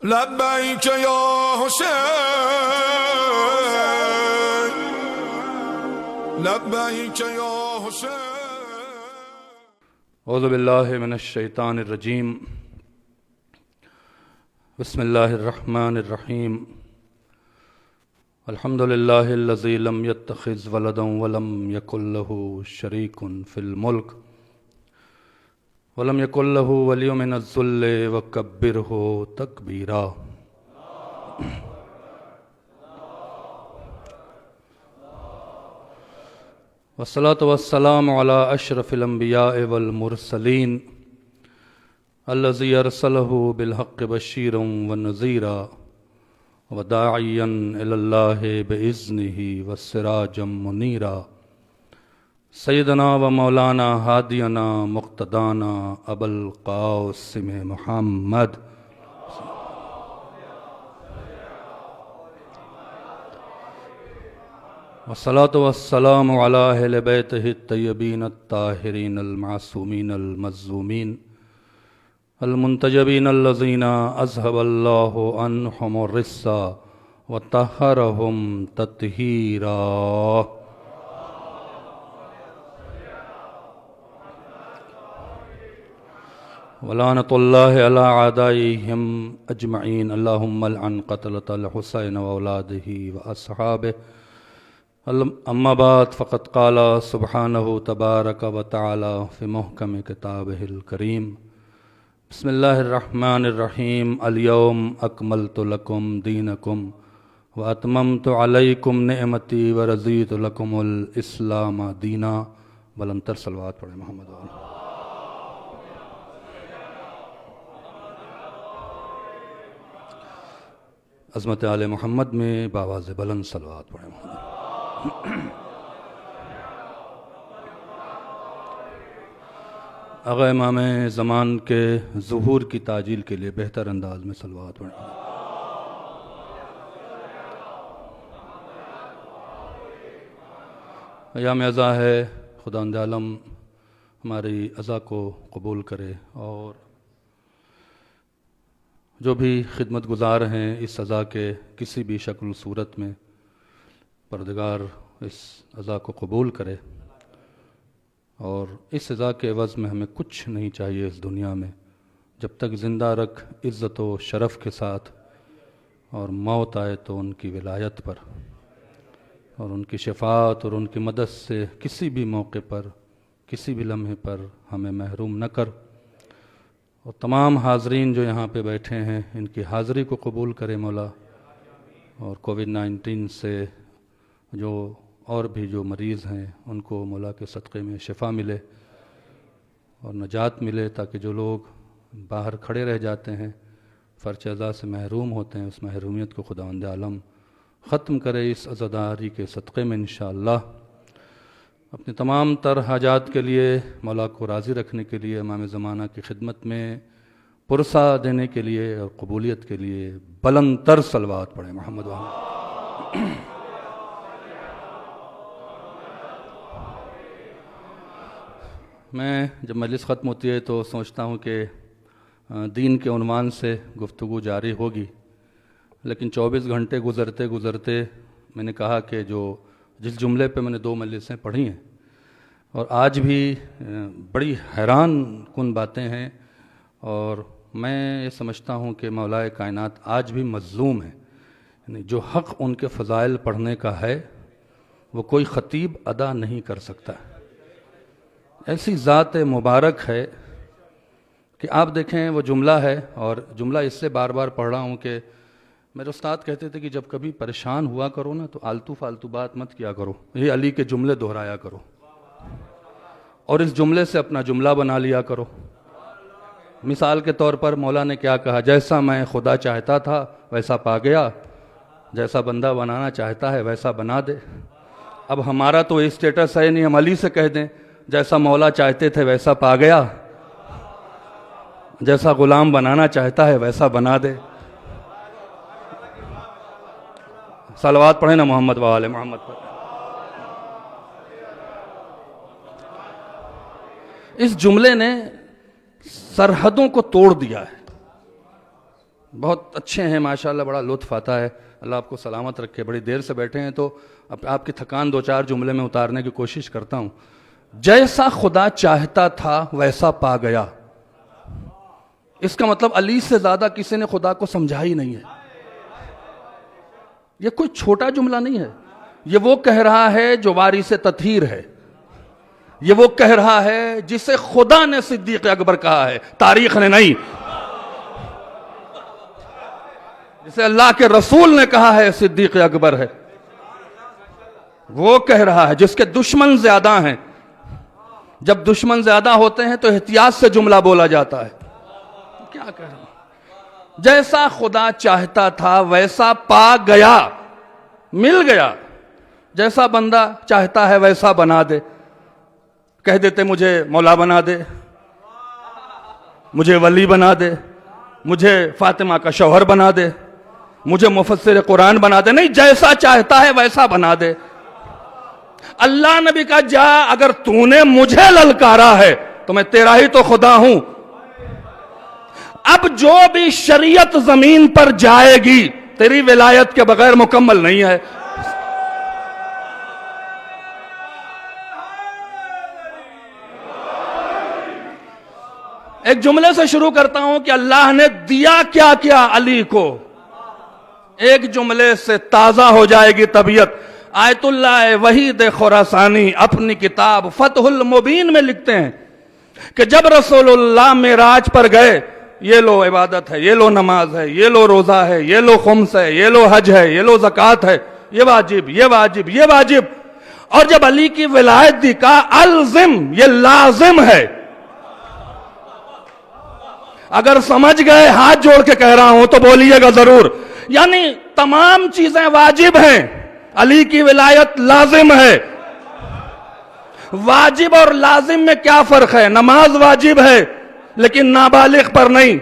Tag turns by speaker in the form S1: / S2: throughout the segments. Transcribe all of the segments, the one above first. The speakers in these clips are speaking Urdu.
S1: لبیک یا حسین لبیک یا حسین
S2: اعوذ باللہ من الشیطان الرجیم بسم اللہ الرحمن الرحیم الحمد للہ الذی لم یتخذ ولدا ولم یکن له شریک فی الملک ولم یکن له ولی من الذل وکبرہ تکبیرا والصلاة والسلام علی اشرف الانبیاء والمرسلین الذی ارسلہ بالحق بشیرا ونذیرا وداعیا الی اللہ باذنہ وسراجا منیرا سیدنا و مولانا ہادینا مقتدانا ابو القاسم محمد والصلاة والسلام علی اہل بیتہ الطیبین الطاہرین المعصومین المظلومین المنتجبین الذین اذهب اللہ عنہم الرجس وطہرہم تطہیرا ولعنۃ اللہ علی اعدائہم اجمعین اللہم لعن قتلۃ الحسین واولادہ واصحابہ اما بعد فقد قال سبحانہ تبارک و تعالی فی محکم کتابہ الکریم بسم اللہ الرحمن الرحیم الیوم اکملت لکم دینکم واتممت علیکم نعمتی ورضیت لکم الاسلام دینا بلندتر صلوات پڑھیں محمد وآلہ عظمت آل محمد میں باواز بلند صلوات پڑھیں محمد آقا امام زمان کے ظہور کی تعجیل کے لیے بہتر انداز میں صلوات پڑھیں ایام عزا ہے خداوند عالم ہماری عزا کو قبول کرے اور جو بھی خدمت گزار ہیں اس عزا کے کسی بھی شکل صورت میں پروردگار اس عزا کو قبول کرے اور اس عزا کے عوض میں ہمیں کچھ نہیں چاہیے اس دنیا میں جب تک زندہ رکھ عزت و شرف کے ساتھ اور موت آئے تو ان کی ولایت پر اور ان کی شفاعت اور ان کی مدد سے کسی بھی موقع پر کسی بھی لمحے پر ہمیں محروم نہ کر اور تمام حاضرین جو یہاں پہ بیٹھے ہیں ان کی حاضری کو قبول کرے مولا اور کووڈ-19 سے جو اور بھی جو مریض ہیں ان کو مولا کے صدقے میں شفا ملے اور نجات ملے تاکہ جو لوگ باہر کھڑے رہ جاتے ہیں فرچ عزا سے محروم ہوتے ہیں اس محرومیت کو خداوند عالم ختم کرے اس عزاداری کے صدقے میں انشاءاللہ اپنے تمام تر حاجات کے لیے مولا کو راضی رکھنے کے لیے امام زمانہ کی خدمت میں پرسہ دینے کے لیے اور قبولیت کے لیے بلند تر صلوات پڑھیں محمد وآلہ میں جب مجلس ختم ہوتی ہے تو سوچتا ہوں کہ دین کے عنوان سے گفتگو جاری ہوگی لیکن 24 گھنٹے گزرتے گزرتے میں نے کہا کہ جس جملے پہ میں نے 2 مجلسیں پڑھی ہیں اور آج بھی بڑی حیران کن باتیں ہیں اور میں یہ سمجھتا ہوں کہ مولا کائنات آج بھی مظلوم ہے یعنی جو حق ان کے فضائل پڑھنے کا ہے وہ کوئی خطیب ادا نہیں کر سکتا ایسی ذات مبارک ہے کہ آپ دیکھیں وہ جملہ ہے اور جملہ اس سے بار بار پڑھ رہا ہوں کہ میرے استاد کہتے تھے کہ جب کبھی پریشان ہوا کرو نا تو آلتو فالتو بات مت کیا کرو یہ علی کے جملے دہرایا کرو اور اس جملے سے اپنا جملہ بنا لیا کرو مثال کے طور پر مولا نے کیا کہا جیسا میں خدا چاہتا تھا ویسا پا گیا جیسا بندہ بنانا چاہتا ہے ویسا بنا دے اب ہمارا تو اسٹیٹس ہے نہیں ہم علی سے کہہ دیں جیسا مولا چاہتے تھے ویسا پا گیا جیسا غلام بنانا چاہتا ہے ویسا بنا دے صلوات پڑھیں نا محمد وآل محمد پر اس جملے نے سرحدوں کو توڑ دیا ہے بہت اچھے ہیں ماشاءاللہ، بڑا لطف آتا ہے. اللہ آپ کو سلامت رکھے. بڑی دیر سے بیٹھے ہیں تو آپ کی تھکان 2-4 جملے میں اتارنے کی کوشش کرتا ہوں. جیسا خدا چاہتا تھا ویسا پا گیا. اس کا مطلب علی سے زیادہ کسی نے خدا کو سمجھا ہی نہیں ہے. یہ کوئی چھوٹا جملہ نہیں ہے. یہ وہ کہہ رہا ہے جو وارث تطہیر ہے. یہ وہ کہہ رہا ہے جسے خدا نے صدیق اکبر کہا ہے، تاریخ نے نہیں. جسے اللہ کے رسول نے کہا ہے صدیق اکبر ہے. وہ کہہ رہا ہے جس کے دشمن زیادہ ہیں. جب دشمن زیادہ ہوتے ہیں تو احتیاط سے جملہ بولا جاتا ہے. کیا کہہ رہا ہوں؟ جیسا خدا چاہتا تھا ویسا پا گیا، مل گیا. جیسا بندہ چاہتا ہے ویسا بنا دے. کہہ دیتے مجھے مولا بنا دے، مجھے ولی بنا دے، مجھے فاطمہ کا شوہر بنا دے، مجھے مفسر قرآن بنا دے. نہیں، جیسا چاہتا ہے ویسا بنا دے. اللہ نبی کا جا اگر تو نے مجھے للکارا ہے تو میں تیرا ہی تو خدا ہوں. اب جو بھی شریعت زمین پر جائے گی تیری ولایت کے بغیر مکمل نہیں ہے. ایک جملے سے شروع کرتا ہوں کہ اللہ نے دیا کیا کیا علی کو. ایک جملے سے تازہ ہو جائے گی طبیعت. آیت اللہ وحید خراسانی اپنی کتاب فتح المبین میں لکھتے ہیں کہ جب رسول اللہ معراج پر گئے، یہ لو عبادت ہے، یہ لو نماز ہے، یہ لو روزہ ہے، یہ لو خمس ہے، یہ لو حج ہے، یہ لو زکوٰۃ ہے، یہ واجب، یہ واجب، یہ واجب. اور جب علی کی ولایت دی کہا الزم، یہ لازم ہے. اگر سمجھ گئے ہاتھ جوڑ کے کہہ رہا ہوں تو بولیے گا ضرور. یعنی تمام چیزیں واجب ہیں، علی کی ولایت لازم ہے. واجب اور لازم میں کیا فرق ہے؟ نماز واجب ہے لیکن نابالغ پر نہیں.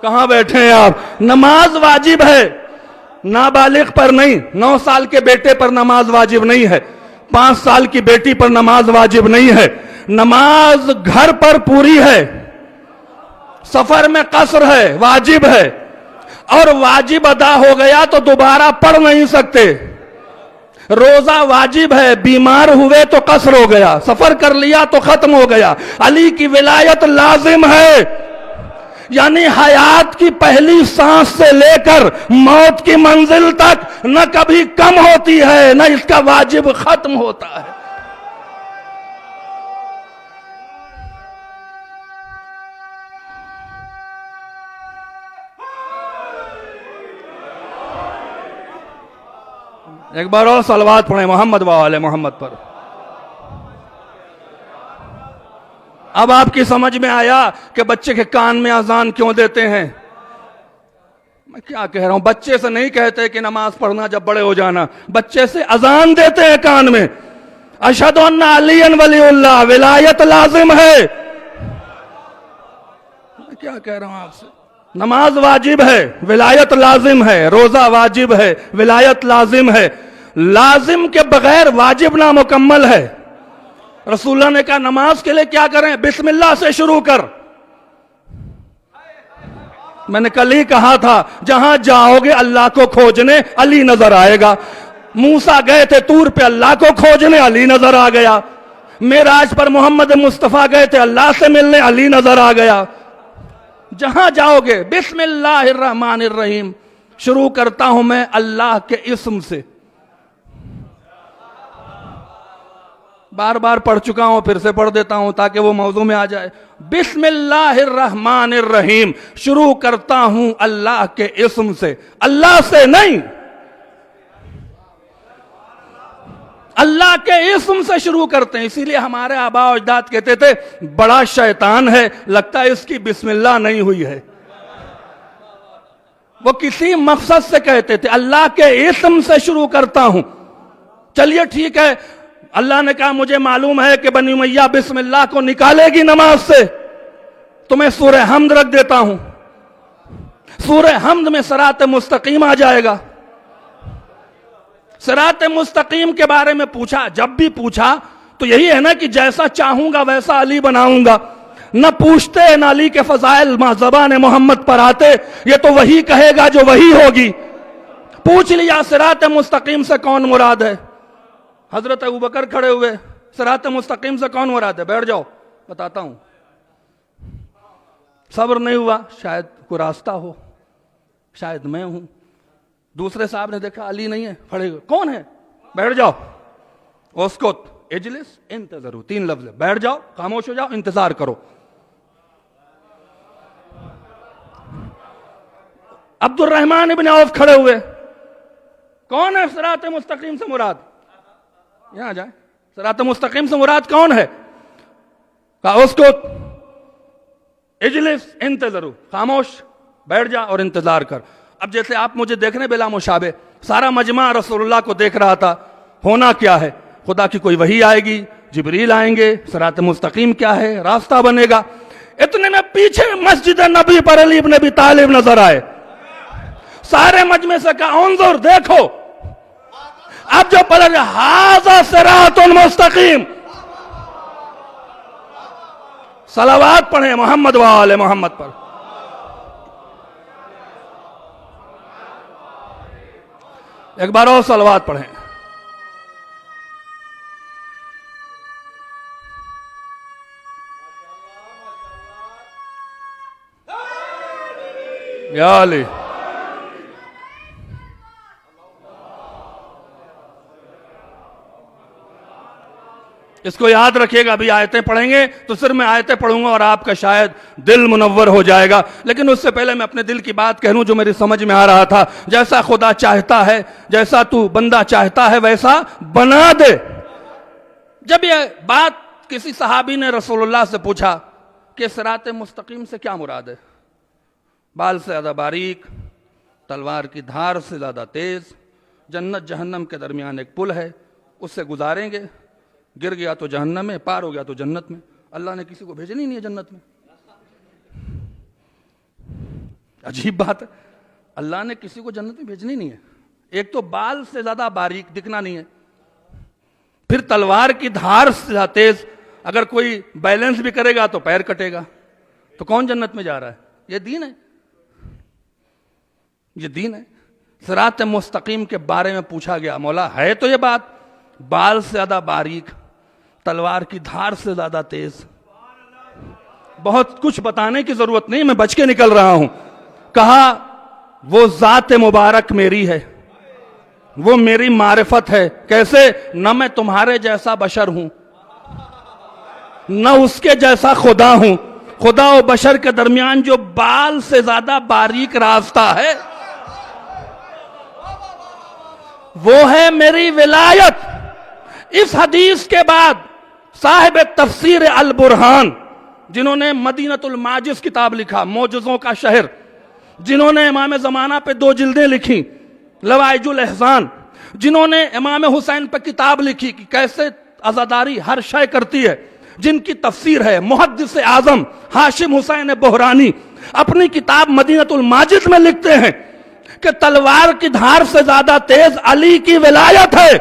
S2: کہاں بیٹھے ہیں آپ؟ نماز واجب ہے، نابالغ پر نہیں. 9 سال کے بیٹے پر نماز واجب نہیں ہے، 5 سال کی بیٹی پر نماز واجب نہیں ہے. نماز گھر پر پوری ہے، سفر میں قصر ہے، واجب ہے. اور واجب ادا ہو گیا تو دوبارہ پڑھ نہیں سکتے. روزہ واجب ہے، بیمار ہوئے تو قصر ہو گیا، سفر کر لیا تو ختم ہو گیا. علی کی ولایت لازم ہے، یعنی حیات کی پہلی سانس سے لے کر موت کی منزل تک نہ کبھی کم ہوتی ہے نہ اس کا واجب ختم ہوتا ہے. ایک بار اور صلوات پڑھیں محمد و آل محمد پر. اب آپ کی سمجھ میں آیا کہ بچے کے کان میں اذان کیوں دیتے ہیں. میں کیا کہہ رہا ہوں؟ بچے سے نہیں کہتے کہ نماز پڑھنا جب بڑے ہو جانا، بچے سے اذان دیتے ہیں کان میں. اشہد ان علی ولی اللہ، ولایت لازم ہے. میں کیا کہہ رہا ہوں آپ سے؟ نماز واجب ہے، ولایت لازم ہے. روزہ واجب ہے، ولایت لازم ہے. لازم کے بغیر واجب نامکمل ہے. رسول اللہ نے کہا نماز کے لیے کیا کریں؟ بسم اللہ سے شروع کر. میں نے کل ہی کہا تھا جہاں جاؤ گے اللہ کو کھوجنے علی نظر آئے گا. موسیٰ گئے تھے طور پہ، اللہ کو کھوجنے علی نظر آ گیا. معراج پر محمد مصطفیٰ گئے تھے، اللہ سے ملنے علی نظر آ گیا. جہاں جاؤ گے بسم اللہ الرحمن الرحیم. شروع کرتا ہوں میں اللہ کے اسم سے. بار بار پڑھ چکا ہوں، پھر سے پڑھ دیتا ہوں تاکہ وہ موضوع میں آ جائے. بسم اللہ الرحمن الرحیم. شروع کرتا ہوں اللہ کے اسم سے، اللہ سے نہیں، اللہ کے اسم سے شروع کرتے ہیں. اسی لیے ہمارے آباء و اجداد کہتے تھے بڑا شیطان ہے، لگتا ہے اس کی بسم اللہ نہیں ہوئی ہے. وہ کسی مقصد سے کہتے تھے اللہ کے اسم سے شروع کرتا ہوں. چلیے ٹھیک ہے، اللہ نے کہا مجھے معلوم ہے کہ بنی امیہ بسم اللہ کو نکالے گی نماز سے، تو میں سورہ حمد رکھ دیتا ہوں. سورہ حمد میں صراط مستقیم آ جائے گا. صراط مستقیم کے بارے میں پوچھا، جب بھی پوچھا تو یہی ہے نا کہ جیسا چاہوں گا ویسا علی بناؤں گا. نہ پوچھتے نہ علی کے فضائل ماں زبان محمد پر آتے، یہ تو وہی کہے گا جو وہی ہوگی۔ پوچھ لیا صراط مستقیم سے کون مراد ہے؟ حضرت ابوبکر کھڑے ہوئے، صراط مستقیم سے کون مراد ہے؟ بیٹھ جاؤ بتاتا ہوں۔ صبر نہیں ہوا، شاید کوئی راستہ ہو، شاید میں ہوں۔ دوسرے صاحب نے دیکھا علی نہیں ہے، کھڑے ہوئے، کون ہے؟ بیٹھ جاؤ۔ اسکت اجلس انتظروا، 3 لفظ ہے، بیٹھ جاؤ، خاموش ہو جاؤ، انتظار کرو۔ عبد الرحمن ابن عوف کھڑے ہوئے، کون ہے صراط مستقیم سے مراد؟ یہاں جائیں، صراط مستقیم سے مراد کون ہے؟ کہا اسکت اجلس انتظروا، خاموش بیٹھ جا اور انتظار کر۔ اب جیسے آپ مجھے دیکھ رہے بلا مشابہ، سارا مجمع رسول اللہ کو دیکھ رہا تھا۔ ہونا کیا ہے؟ خدا کی کوئی وحی آئے گی، جبریل آئیں گے، صراط مستقیم کیا ہے، راستہ بنے گا۔ اتنے میں پیچھے مسجد نبی پر علی ابن ابی طالب نظر آئے، سارے مجمع سے کہا انظر، دیکھو۔ اب جو پلٹ ھذا صراط مستقیم، صلوات پڑھیں محمد و آل محمد پر۔ ایک بار اور صلوات پڑھیں۔ یا علی۔ اس کو یاد رکھیے گا، ابھی آیتیں پڑھیں گے تو صرف میں آیتیں پڑھوں گا اور آپ کا شاید دل منور ہو جائے گا، لیکن اس سے پہلے میں اپنے دل کی بات کہہ لوں جو میری سمجھ میں آ رہا تھا۔ جیسا خدا چاہتا ہے، جیسا تو بندہ چاہتا ہے ویسا بنا دے۔ جب یہ بات کسی صحابی نے رسول اللہ سے پوچھا کہ صراط مستقیم سے کیا مراد ہے؟ بال سے زیادہ باریک، تلوار کی دھار سے زیادہ تیز، جنت جہنم کے درمیان ایک پل ہے، اس سے گزاریں گے، گر گیا تو جہنم میں، پار ہو گیا تو جنت میں۔ اللہ نے کسی کو بھیجنی نہیں ہے جنت میں۔ عجیب بات ہے، اللہ نے کسی کو جنت میں بھیجنی نہیں ہے۔ ایک تو بال سے زیادہ باریک، دکھنا نہیں ہے، پھر تلوار کی دھار سے زیادہ تیز، اگر کوئی بیلنس بھی کرے گا تو پیر کٹے گا، تو کون جنت میں جا رہا ہے؟ یہ دین ہے، یہ دین ہے۔ صراط مستقیم کے بارے میں پوچھا گیا، مولا ہے تو یہ بات، بال سے زیادہ باریک، تلوار کی دھار سے زیادہ تیز، بہت کچھ بتانے کی ضرورت نہیں، میں بچ کے نکل رہا ہوں۔ کہا وہ ذات مبارک میری ہے، وہ میری معرفت ہے۔ کیسے؟ نہ میں تمہارے جیسا بشر ہوں، نہ اس کے جیسا خدا ہوں۔ خدا و بشر کے درمیان جو بال سے زیادہ باریک راستہ ہے وہ ہے میری ولایت۔ اس حدیث کے بعد صاحب تفسیر البرہان، جنہوں نے مدینۃ الماجز کتاب لکھا، معجزوں کا شہر، جنہوں نے امام زمانہ پہ 2 جلدیں لکھی، لوائج الاحزان، جنہوں نے امام حسین پہ کتاب لکھی کہ کیسے عزاداری ہر شے کرتی ہے، جن کی تفسیر ہے محدث اعظم ہاشم حسین بحرانی، اپنی کتاب مدینۃ الماجد میں لکھتے ہیں کہ تلوار کی دھار سے زیادہ تیز علی کی ولایت ہے،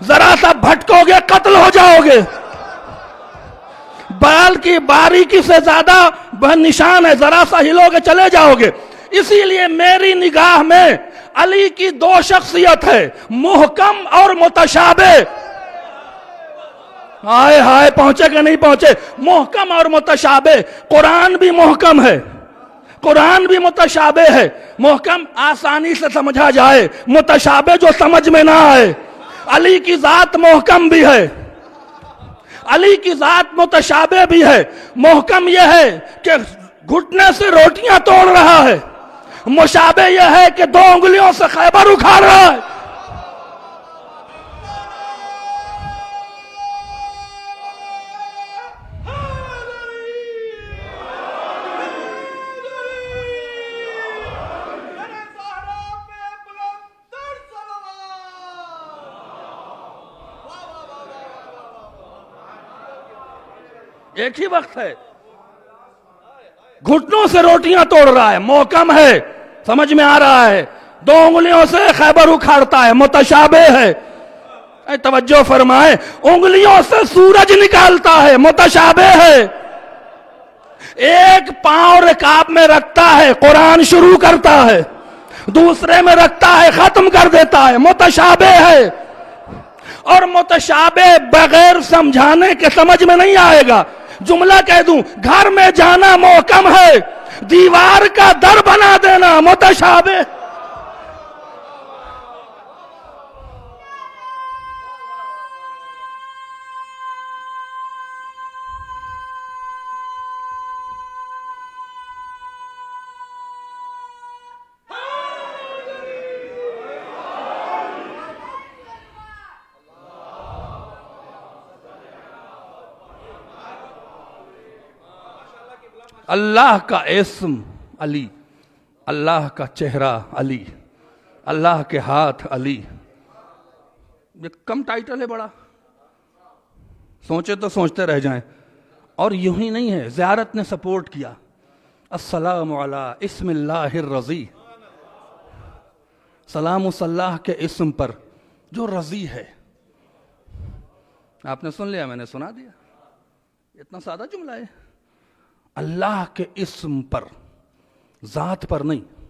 S2: ذرا سا بھٹکو گے قتل ہو جاؤ گے، بال کی باریکی سے زیادہ نشان ہے، ذرا سا ہلو گے چلے جاؤ گے۔ اسی لیے میری نگاہ میں علی کی 2 شخصیت ہے، محکم اور متشابہ۔ ہائے ہائے، پہنچے کہ نہیں پہنچے؟ محکم اور متشابہ۔ قرآن بھی محکم ہے، قرآن بھی متشابہ ہے۔ محکم آسانی سے سمجھا جائے، متشابہ جو سمجھ میں نہ آئے۔ علی کی ذات محکم بھی ہے، علی کی ذات متشابہ بھی ہے۔ محکم یہ ہے کہ گھٹنے سے روٹیاں توڑ رہا ہے، مشابہ یہ ہے کہ 2 انگلیوں سے خیبر اکھاڑ رہا ہے۔ ایک ہی وقت ہے، گھٹنوں سے روٹیاں توڑ رہا ہے، محکم ہے، سمجھ میں آ رہا ہے، 2 انگلیوں سے خیبر اکھاڑتا ہے، متشابہ ہے۔ توجہ فرمائے، انگلیوں سے سورج نکالتا ہے، متشابہ ہے۔ ایک پاؤں رکاب میں رکھتا ہے قرآن شروع کرتا ہے، دوسرے میں رکھتا ہے ختم کر دیتا ہے، متشابہ ہے۔ اور متشابہ بغیر سمجھانے کے سمجھ میں نہیں آئے گا۔ جملہ کہہ دوں، گھر میں جانا محکم ہے، دیوار کا در بنا دینا متشابہ۔ اللہ کا اسم علی، اللہ کا چہرہ علی، اللہ کے ہاتھ علی، یہ کم ٹائٹل ہے بڑا؟ سوچے تو سوچتے رہ جائیں۔ اور یوں ہی نہیں ہے، زیارت نے سپورٹ کیا، السلام علی اسم اللہ الرضی، سلام اس اللہ کے اسم پر جو رضی ہے۔ آپ نے سن لیا، میں نے سنا دیا، اتنا سادہ جملہ ہے۔ اللہ کے اسم پر، ذات پر نہیں۔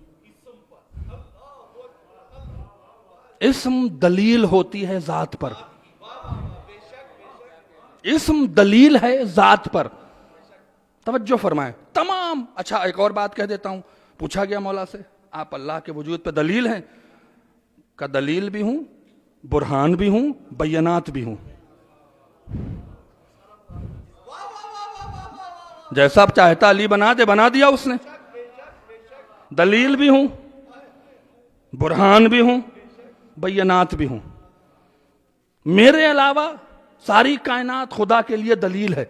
S2: اسم دلیل ہوتی ہے ذات پر، اسم دلیل ہے ذات پر۔ توجہ فرمائیں تمام۔ اچھا ایک اور بات کہہ دیتا ہوں، پوچھا گیا مولا سے آپ اللہ کے وجود پہ دلیل ہیں؟ کا دلیل بھی ہوں، برہان بھی ہوں، بینات بھی ہوں۔ جیسا آپ چاہتا علی بنا دے، بنا دیا اس نے۔ دلیل بھی ہوں، برہان بھی ہوں، بینات بھی ہوں۔ میرے علاوہ ساری کائنات خدا کے لیے دلیل ہے،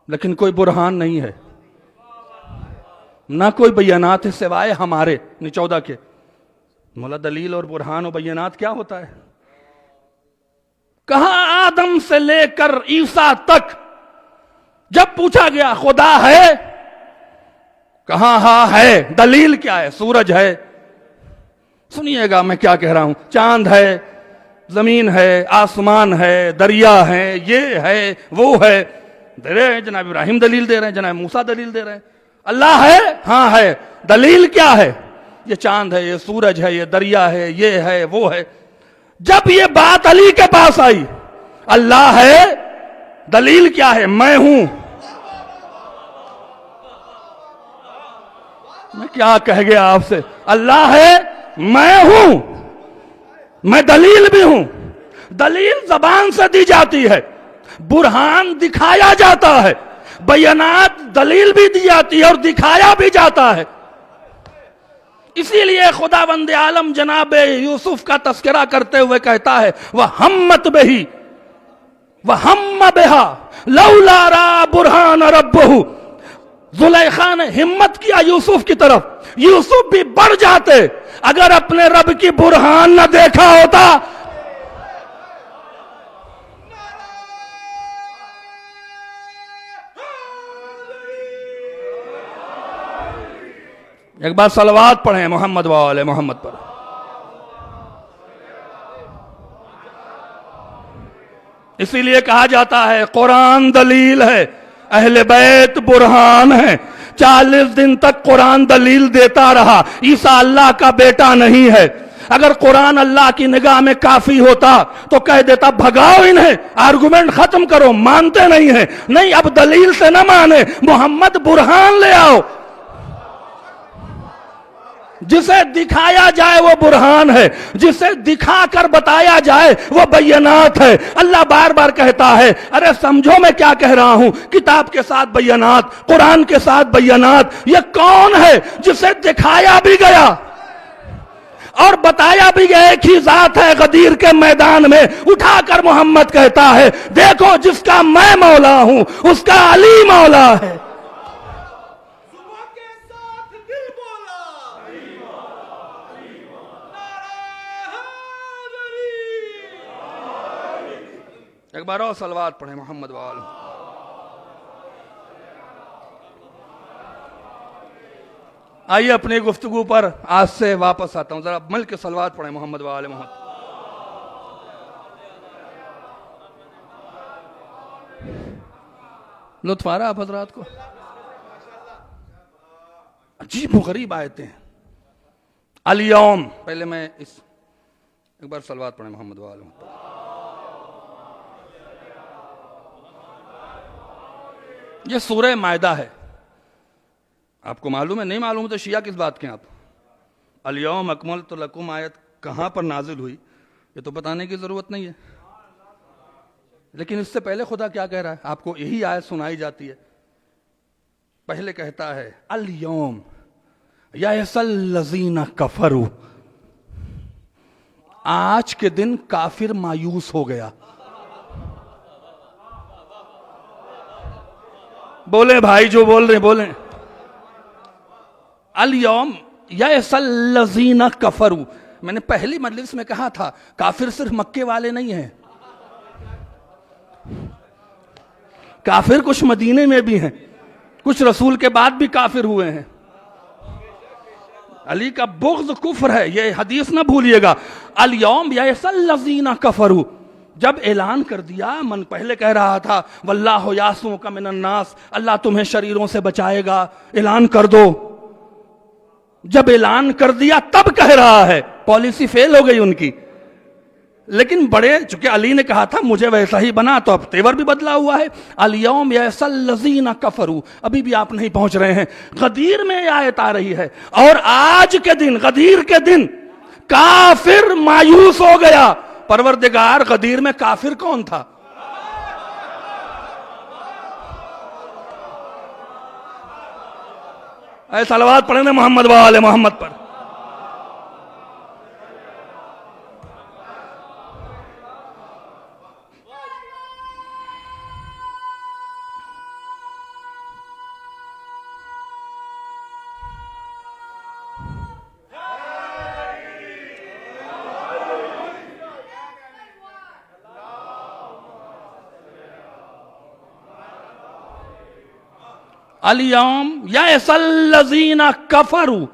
S2: لیکن کوئی برہان نہیں ہے، نہ کوئی بینات ہے سوائے ہمارے نچودہ کے۔ مولا دلیل اور برہان و بینات کیا ہوتا ہے؟ کہاں آدم سے لے کر عیسیٰ تک جب پوچھا گیا خدا ہے، کہاں ہاں ہے، دلیل کیا ہے؟ سورج ہے، سنیے گا میں کیا کہہ رہا ہوں، چاند ہے، زمین ہے، آسمان ہے، دریا ہے، یہ ہے وہ ہے، دے رہے ہیں جناب ابراہیم دلیل دے رہے ہیں، جناب موسیٰ دلیل دے رہے ہیں۔ اللہ ہے، ہاں ہے، دلیل کیا ہے؟ یہ چاند ہے، یہ سورج ہے، یہ دریا ہے، یہ ہے وہ ہے۔ جب یہ بات علی کے پاس آئی، اللہ ہے، دلیل کیا ہے؟ میں ہوں۔ میں کیا کہہ گیا آپ سے؟ اللہ ہے، میں ہوں، میں دلیل بھی ہوں۔ دلیل زبان سے دی جاتی ہے، برہان دکھایا جاتا ہے، بیانات دلیل بھی دی جاتی ہے اور دکھایا بھی جاتا ہے۔ اسی لیے خداوند عالم جناب یوسف کا تذکرہ کرتے ہوئے کہتا ہے وَحَمَّتْ بِهِ وَحَمَّ بِهَا لَوْلَا رَأَىٰ بُرْهَانَ رَبِّهِ۔ زلیخا نے ہمت کیا یوسف کی طرف، یوسف بھی بڑھ جاتے اگر اپنے رب کی برہان نہ دیکھا ہوتا۔ ایک بار صلوات پڑھیں محمد وآل محمد پر۔ اسی لیے کہا جاتا ہے قرآن دلیل ہے، اہل بیت برہان ہے۔ 40 دن تک قرآن دلیل دیتا رہا، عیسیٰ اللہ کا بیٹا نہیں ہے۔ اگر قرآن اللہ کی نگاہ میں کافی ہوتا تو کہہ دیتا بھگاؤ انہیں، آرگومنٹ ختم کرو، مانتے نہیں ہیں، نہیں اب دلیل سے نہ مانے، محمد برہان لے آؤ۔ جسے دکھایا جائے وہ برہان ہے، جسے دکھا کر بتایا جائے وہ بینات ہے۔ اللہ بار بار کہتا ہے ارے سمجھو میں کیا کہہ رہا ہوں، کتاب کے ساتھ بینات، قرآن کے ساتھ بینات۔ یہ کون ہے جسے دکھایا بھی گیا اور بتایا بھی گیا؟ ایک ہی ذات ہے غدیر کے میدان میں، اٹھا کر محمد کہتا ہے دیکھو جس کا میں مولا ہوں اس کا علی مولا ہے۔ ایک بار اور صلوات پڑھیں محمد وآلہ۔ آئیے اپنی گفتگو پر آج سے واپس آتا ہوں، ذرا مل کے صلوات پڑھیں محمد وآلہ محمد۔ لطف آ رہا آپ حضرات کو؟ عجیب و غریب آیتیں ہیں. الیوم، پہلے میں ایک بار صلوات پڑھیں محمد وآلہ محمد. یہ سورہ مائدہ ہے. آپ کو معلوم ہے؟ نہیں معلوم تو شیعہ کس بات کے ہیں آپ؟ الیوم اکملت لکم آیت کہاں پر نازل ہوئی یہ تو بتانے کی ضرورت نہیں ہے. لیکن اس سے پہلے خدا کیا کہہ رہا ہے؟ آپ کو یہی آیت سنائی جاتی ہے. پہلے کہتا ہے الیوم یئس الذین کفروا، آج کے دن کافر مایوس ہو گیا. بولیں بھائی، جو بول رہے ہیں بولیں. الیوم یئس الذین کفروا، میں نے پہلی مجلس میں کہا تھا کافر صرف مکے والے نہیں ہیں، کافر کچھ مدینے میں بھی ہیں، کچھ رسول کے بعد بھی کافر ہوئے ہیں. علی کا بغض کفر ہے، یہ حدیث نہ بھولیے گا. الیوم یئس الذین کفروا، جب اعلان کر دیا، من پہلے کہہ رہا تھا واللہ یعصمک من الناس، اللہ تمہیں شریروں سے بچائے گا، اعلان کر دو. جب اعلان کر دیا تب کہہ رہا ہے، پالیسی فیل ہو گئی ان کی. لیکن بڑے، چونکہ علی نے کہا تھا مجھے ویسا ہی بنا، تو اب تیور بھی بدلا ہوا ہے. الیوم یئس الذین کفروا، ابھی بھی آپ نہیں پہنچ رہے ہیں. غدیر میں یہ آیت آ رہی ہے، اور آج کے دن، غدیر کے دن کافر مایوس ہو گیا. پروردگار، غدیر میں کافر کون تھا؟ اے صلوات پڑھیں نا محمد وآل محمد پر. الیوم یئس الذین کفروا،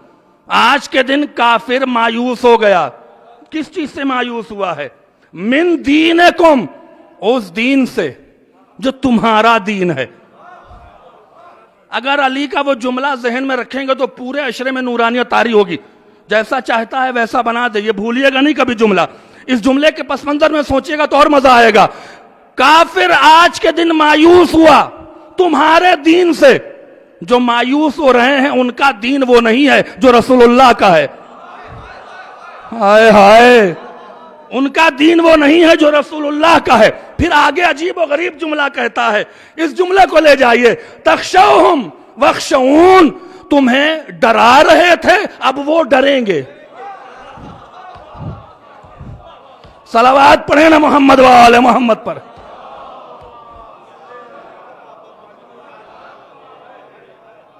S2: آج کے دن کافر مایوس ہو گیا. کس چیز سے مایوس ہوا ہے؟ من دینکم، اس دین سے جو تمہارا دین ہے. اگر علی کا وہ جملہ ذہن میں رکھیں گے تو پورے عشرے میں نورانیت طاری ہوگی. جیسا چاہتا ہے ویسا بنا دے، یہ بھولیے گا نہیں کبھی جملہ. اس جملے کے پس منظر میں سوچیے گا تو اور مزہ آئے گا. کافر آج کے دن مایوس ہوا تمہارے دین سے. جو مایوس ہو رہے ہیں ان کا دین وہ نہیں ہے جو رسول اللہ کا ہے. ہائے ہائے، ان کا دین وہ نہیں ہے جو رسول اللہ کا ہے. پھر آگے عجیب و غریب جملہ کہتا ہے، اس جملے کو لے جائیے. تخشوہم واخشون، تمہیں ڈرا رہے تھے اب وہ ڈریں گے. صلوات پڑھیں نا محمد وآل محمد پر.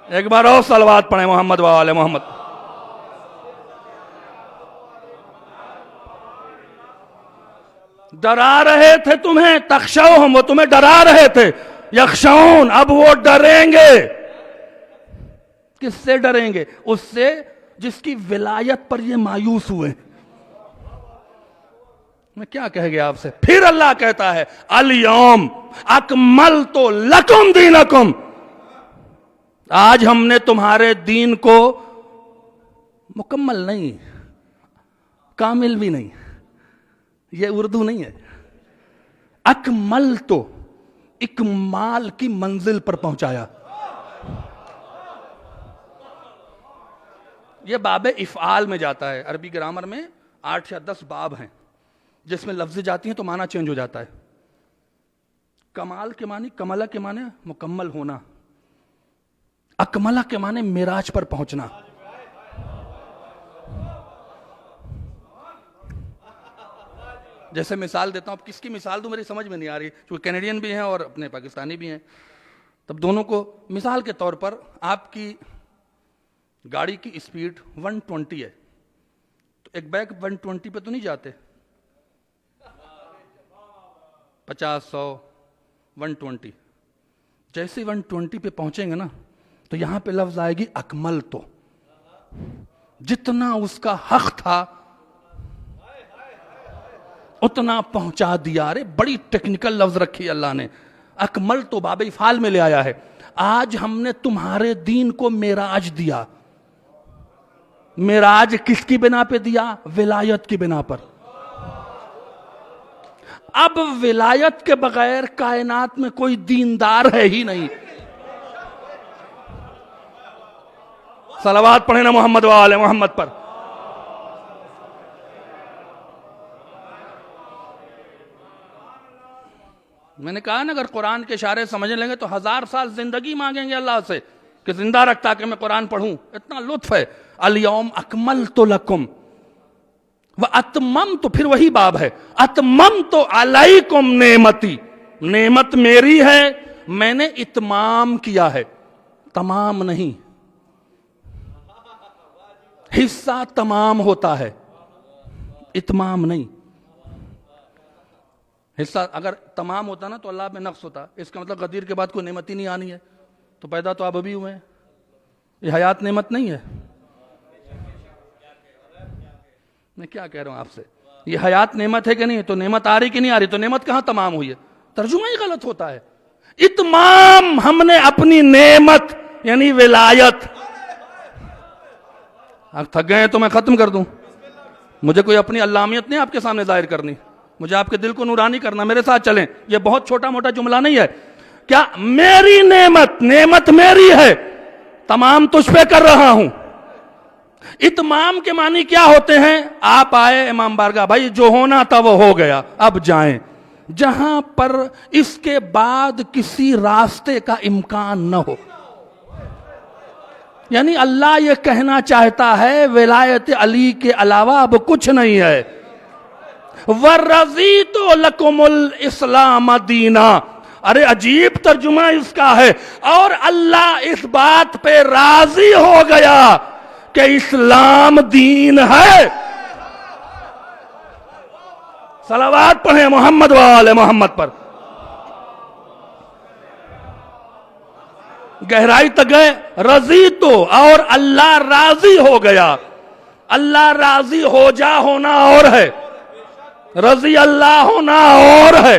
S2: ایک بار اور صلوات پڑھیں محمد وآل محمد. ڈرا رہے تھے تمہیں، تخشوہم، وہ تمہیں ڈرا رہے تھے. یخشون، اب وہ ڈریں گے. کس سے ڈریں گے؟ اس سے جس کی ولایت پر یہ مایوس ہوئے. میں کیا کہہ گیا آپ سے؟ پھر اللہ کہتا ہے الیوم اکملت لکم دینکم، آج ہم نے تمہارے دین کو مکمل نہیں، کامل بھی نہیں، یہ اردو نہیں ہے. اکمل تو اکمال کی منزل پر پہنچایا. یہ باب افعال میں جاتا ہے. عربی گرامر میں 8 یا 10 باب ہیں جس میں لفظیں جاتی ہیں تو معنی چینج ہو جاتا ہے. کمال کے معنی، کملہ کے معنی مکمل ہونا، اکملہ کے معنی معراج پر پہنچنا. جیسے مثال دیتا ہوں، اب کس کی مثال دوں میری سمجھ میں نہیں آ رہی، کیونکہ کینیڈین بھی ہیں اور اپنے پاکستانی بھی ہیں. تب دونوں کو مثال کے طور پر، آپ کی گاڑی کی اسپیڈ 120 ہے تو ایک بیگ 120 پہ تو نہیں جاتے، 50 100 120. جیسے 120 پہ پہنچیں گے نا تو یہاں پہ لفظ آئے گی اکمل تو، جتنا اس کا حق تھا اتنا پہنچا دیا. رے بڑی ٹیکنیکل لفظ رکھی اللہ نے. اکمل تو باب افعال میں لے آیا ہے. آج ہم نے تمہارے دین کو معراج دیا. معراج کس کی بنا پہ دیا؟ ولایت کی بنا پر. اب ولایت کے بغیر کائنات میں کوئی دیندار ہے ہی نہیں. صلوات پڑھیں نا محمد و آل محمد پر. میں نے کہا نا اگر قرآن کے اشارے سمجھنے لیں گے تو 1000 سال زندگی مانگیں گے اللہ سے کہ زندہ رکھ تاکہ میں قرآن پڑھوں. اتنا لطف ہے. الیوم اکملت لکم واتممت، پھر وہی باب ہے، اتممت علیکم نعمتی. نعمت میری ہے، میں نے اتمام کیا ہے، تمام نہیں. حصہ تمام ہوتا ہے، اتمام نہیں. حصہ اگر تمام ہوتا نا تو اللہ میں نقص ہوتا. اس کا مطلب غدیر کے بعد کوئی نعمت ہی نہیں آنی ہے. تو پیدا تو آپ ابھی ہوئے ہیں. یہ حیات نعمت نہیں ہے. میں کیا کہہ رہا ہوں آپ سے، یہ حیات نعمت ہے کہ نہیں؟ تو نعمت آ رہی کہ نہیں آ رہی؟ تو نعمت کہاں تمام ہوئی ہے؟ ترجمہ ہی غلط ہوتا ہے. اتمام ہم نے اپنی نعمت یعنی ولایت. آپ تھک گئے ہیں تو میں ختم کر دوں. مجھے کوئی اپنی علامیت نہیں آپ کے سامنے ظاہر کرنی، مجھے آپ کے دل کو نورانی کرنا. میرے ساتھ چلیں. یہ بہت چھوٹا موٹا جملہ نہیں ہے. کیا میری نعمت میری ہے، تمام تجھ پہ کر رہا ہوں. اتمام کے معنی کیا ہوتے ہیں؟ آپ آئے امام بارگاہ، بھائی جو ہونا تھا وہ ہو گیا، اب جائیں. جہاں پر اس کے بعد کسی راستے کا امکان نہ ہو. یعنی اللہ یہ کہنا چاہتا ہے ولایت علی کے علاوہ اب کچھ نہیں ہے. وَرَضِيتُ لَكُمُ الْإِسْلَامَ دِينًا. ارے عجیب ترجمہ اس کا ہے. اور اللہ اس بات پہ راضی ہو گیا کہ اسلام دین ہے. صلوات پڑھیں محمد و آل محمد پر. گہرائی تک گئے. رضی تو اور اللہ راضی ہو گیا. اللہ راضی ہو جا ہونا اور ہے، رضی اللہ ہونا اور ہے.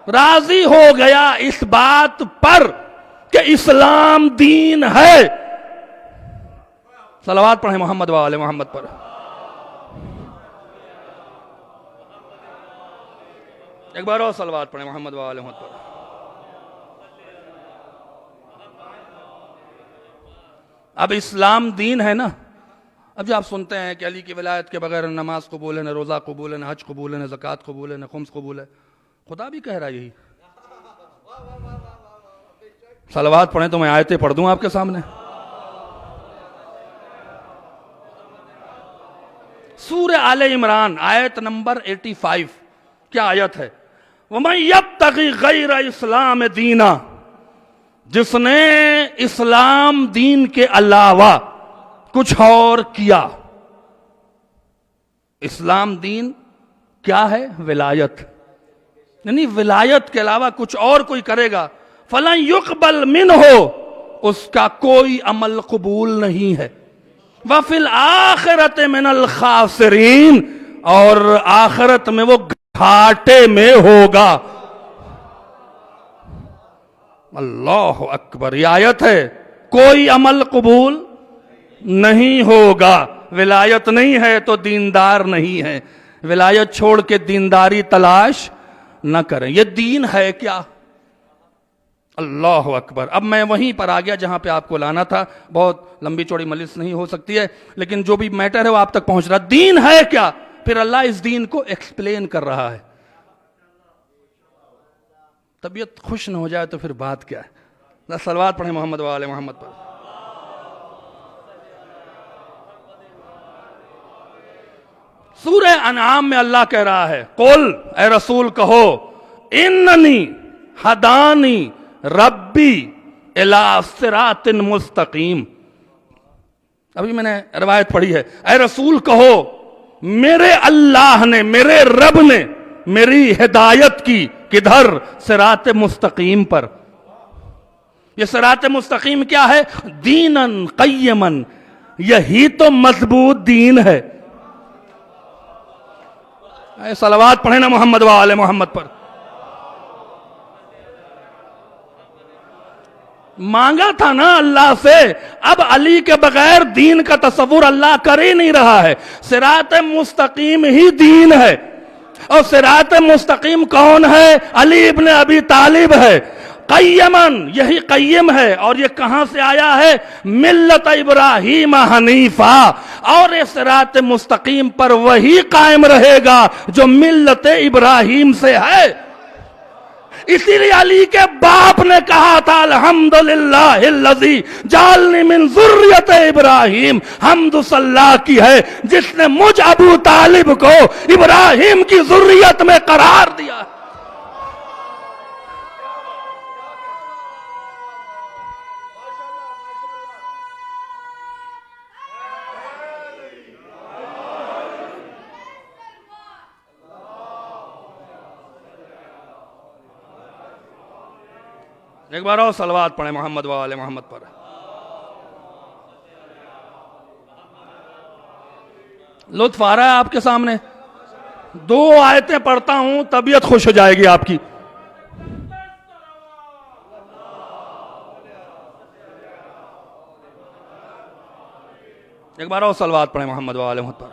S2: راضی ہو گیا اس بات پر کہ اسلام دین ہے. صلوات پڑھیں محمد و آل محمد پر. ایک بار اور صلوات پڑھیں محمد و آل محمد پر. اب اسلام دین ہے نا. اب جو آپ سنتے ہیں کہ علی کی ولایت کے بغیر نماز قبول ہے، نہ روزہ قبول ہے، نہ حج قبول ہے، نہ زکوٰۃ قبول ہے، نہ خمس قبول ہے. خدا بھی کہہ رہا ہے یہی. صلوات پڑھیں تو میں آیتیں پڑھ دوں آپ کے سامنے. سورہ آل عمران آیت نمبر 85. کیا آیت ہے؟ وَمَن يَبْتَغِ غَيْرَ اسلام دینا. جس نے اسلام دین کے علاوہ کچھ اور کیا. اسلام دین کیا ہے؟ ولایت. یعنی ولایت کے علاوہ کچھ اور کوئی کرے گا، فَلَن يُقْبَلْ مِنْهُ، اس کا کوئی عمل قبول نہیں ہے. وَفِي الْآخِرَةِ مِنَ الْخَاسِرِينَ، اور آخرت میں وہ گھاٹے میں ہوگا. اللہ اکبر. یہ آیت ہے. کوئی عمل قبول نہیں ہوگا. ولایت نہیں ہے تو دیندار نہیں ہے. ولایت چھوڑ کے دینداری تلاش نہ کریں. یہ دین ہے کیا؟ اللہ اکبر. اب میں وہیں پر آ گیا جہاں پہ آپ کو لانا تھا. بہت لمبی چوڑی مجلس نہیں ہو سکتی ہے، لیکن جو بھی میٹر ہے وہ آپ تک پہنچ رہا. دین ہے کیا؟ پھر اللہ اس دین کو ایکسپلین کر رہا ہے. طبیعت خوش نہ ہو جائے تو پھر بات کیا ہے؟ صلوات پڑھیں محمد و آل محمد پر. سورہ انعام میں اللہ کہہ رہا ہے، قل، اے رسول کہو، اننی ہدانی ربی الی صراط مستقیم. ابھی میں نے روایت پڑھی ہے. اے رسول کہو میرے اللہ نے، میرے رب نے میری ہدایت کی. کدھر؟ صراط مستقیم پر. یہ صراط مستقیم کیا ہے؟ دیناً قیماً. یہی تو مضبوط دین ہے. اے صلوات پڑھیں نا محمد و آل محمد پر. مانگا تھا نا اللہ سے. اب علی کے بغیر دین کا تصور اللہ کر ہی نہیں رہا ہے. صراط مستقیم ہی دین ہے. اور صراط مستقیم کون ہے؟ علی ابن ابی طالب ہے. قیمن، یہی قیم ہے. اور یہ کہاں سے آیا ہے؟ ملت ابراہیم حنیفہ. اور یہ صراط مستقیم پر وہی قائم رہے گا جو ملت ابراہیم سے ہے. اسی لیے علی کے باپ نے کہا تھا الحمدللہ الذی جعلنی من ذریت ابراہیم. حمد اللہ کی ہے جس نے مجھ ابو طالب کو ابراہیم کی ذریت میں قرار دیا. ایک بار اور صلوات پڑھیں محمد و آل محمد پر. لطف آ رہا ہے آپ کے سامنے؟ 2 آیتیں پڑھتا ہوں طبیعت خوش ہو جائے گی آپ کی. ایک بار اور صلوات پڑھیں محمد و آل محمد پر.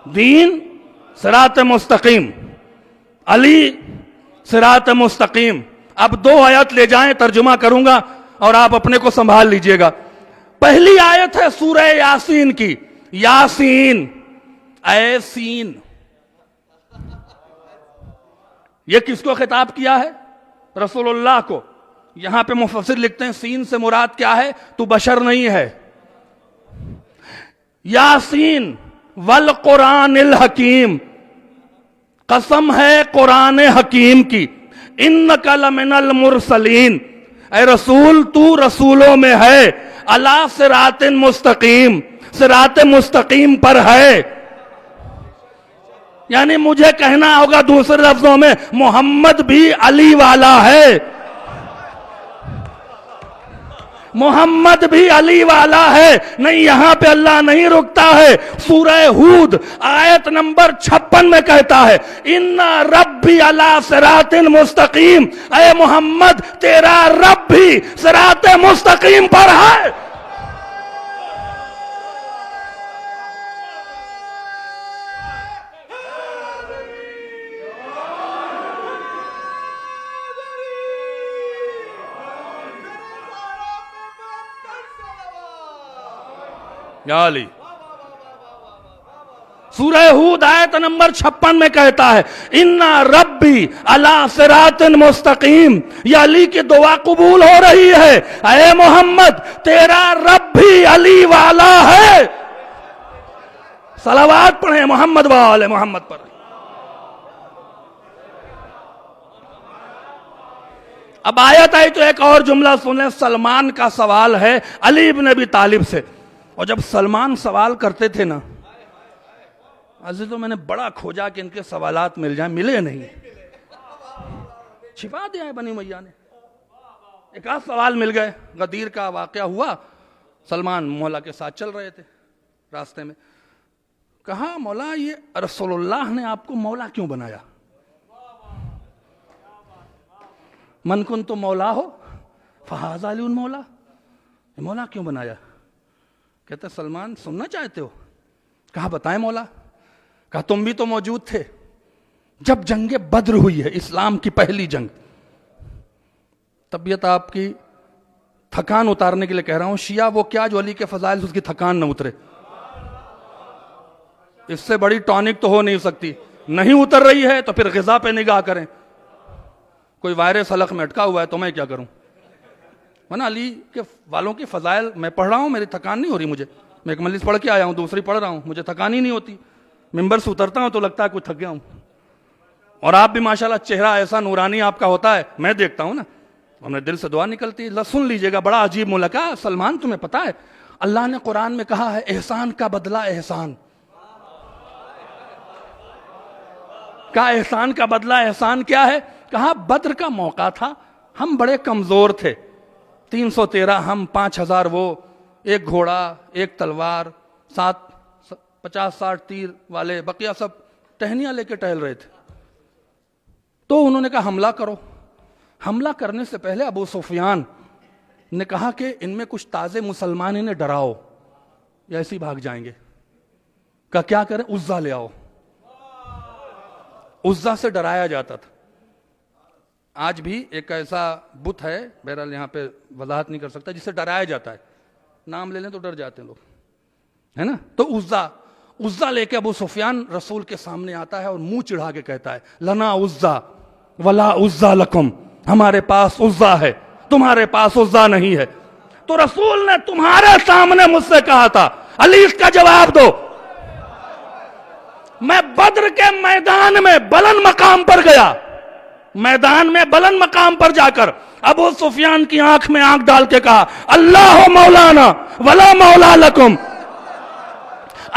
S2: دین صراط مستقیم، علی صراط مستقیم. اب 2 آیت لے جائیں، ترجمہ کروں گا اور آپ اپنے کو سنبھال لیجئے گا. پہلی آیت ہے سورہ یاسین کی. یاسین، اے سین. یہ کس کو خطاب کیا ہے؟ رسول اللہ کو. یہاں پہ مفسر لکھتے ہیں سین سے مراد کیا ہے؟ تو بشر نہیں ہے. یاسین والقرآن الحکیم، قسم ہے قرآن حکیم کی. انک لمن المرسلین، اے رسول تو رسولوں میں ہے. علی صراط مستقیم، صراط مستقیم پر ہے. یعنی مجھے کہنا ہوگا دوسرے لفظوں میں محمد بھی علی والا ہے. محمد بھی علی والا ہے. نہیں، یہاں پہ اللہ نہیں رکتا ہے. سورہ ہود آیت نمبر 56 میں کہتا ہے ان ربی علی صراط مستقیم. اے محمد تیرا رب بھی صراط مستقیم پر ہے. یا علی. سورہ ہود آیت نمبر 56 میں کہتا ہے ان ربی علی صراط مستقیم. یہ علی کی دعا قبول ہو رہی ہے. اے محمد تیرا رب بھی علی والا ہے. صلوات پڑھیں محمد و آل محمد پر. اب آیت آئی تو ایک اور جملہ سنیں. سلمان کا سوال ہے علی ابن ابی طالب سے. اور جب سلمان سوال کرتے تھے نا عزیزوں، میں نے بڑا کھوجا کہ ان کے سوالات مل جائیں، ملے نہیں. چھپا دیا ہے بنی امیہ نے. ایک آدھ سوال مل گئے. غدیر کا واقعہ ہوا. سلمان مولا کے ساتھ چل رہے تھے راستے میں. کہا مولا یہ رسول اللہ نے آپ کو مولا کیوں بنایا؟ من کن تو مولا ہو فہذا علی مولا. مولا کیوں بنایا؟ کہتا سلمان سننا چاہتے ہو؟ کہا بتائیں مولا. کہا تم بھی تو موجود تھے جب جنگ بدر ہوئی ہے، اسلام کی پہلی جنگ. طبیعت آپ کی تھکان اتارنے کے لیے کہہ رہا ہوں. شیعہ وہ کیا جو علی کے فضائل سے اس کی تھکان نہ اترے. اس سے بڑی ٹونک تو ہو نہیں سکتی. نہیں اتر رہی ہے تو پھر غذا پہ نگاہ کریں. کوئی وائرس حلق میں اٹکا ہوا ہے تو میں کیا کروں؟ ورنہ علی کے والوں کی فضائل میں پڑھ رہا ہوں، میری تھکان نہیں ہو رہی. مجھے میں ایک مجلس پڑھ کے آیا ہوں، دوسری پڑھ رہا ہوں، مجھے تھکان ہی نہیں ہوتی. ممبر سے اترتا ہوں تو لگتا ہے کچھ تھک گیا ہوں. اور آپ بھی ماشاءاللہ چہرہ ایسا نورانی آپ کا ہوتا ہے، میں دیکھتا ہوں نا، اور میرے دل سے دعا نکلتی ہے. سن لیجئے گا، بڑا عجیب ملکہ. سلمان تمہیں پتا ہے اللہ نے قرآن میں کہا ہے احسان کا بدلہ احسان. کہا احسان کا بدلہ احسان کیا ہے؟ کہا بدر کا موقع تھا، ہم بڑے کمزور تھے. 313 ہم، 5000 وہ، ایک گھوڑا، ایک تلوار، 50-60 تیر والے، بقیہ سب ٹہنیاں لے کے ٹہل رہے تھے. تو انہوں نے کہا حملہ کرو. حملہ کرنے سے پہلے ابو سفیان نے کہا کہ ان میں کچھ تازے مسلمان انہیں ڈراؤ یا ایسے ہی بھاگ جائیں گے. کہا کیا کریں؟ عزا لے آؤ. عزا سے ڈرایا جاتا تھا. آج بھی ایک ایسا بت ہے، بہرحال یہاں پہ وضاحت نہیں کر سکتا، جسے ڈرایا جاتا ہے. نام لے لیں تو ڈر جاتے ہیں لوگ، ہے نا. تو عزا لے کے ابو سفیان رسول کے سامنے آتا ہے اور منہ چڑھا کے کہتا ہے لنا عزا ولا عزا لکم، ہمارے پاس عزا ہے، تمہارے پاس عزا نہیں ہے. تو رسول نے تمہارے سامنے مجھ سے کہا تھا علی اس کا جواب دو. میں بدر کے میدان میں بلند مقام پر گیا، میدان میں بلند مقام پر جا کر ابو سفیان کی آنکھ میں آنکھ ڈال کے کہا اللہ مولانا ولا مولا لکم،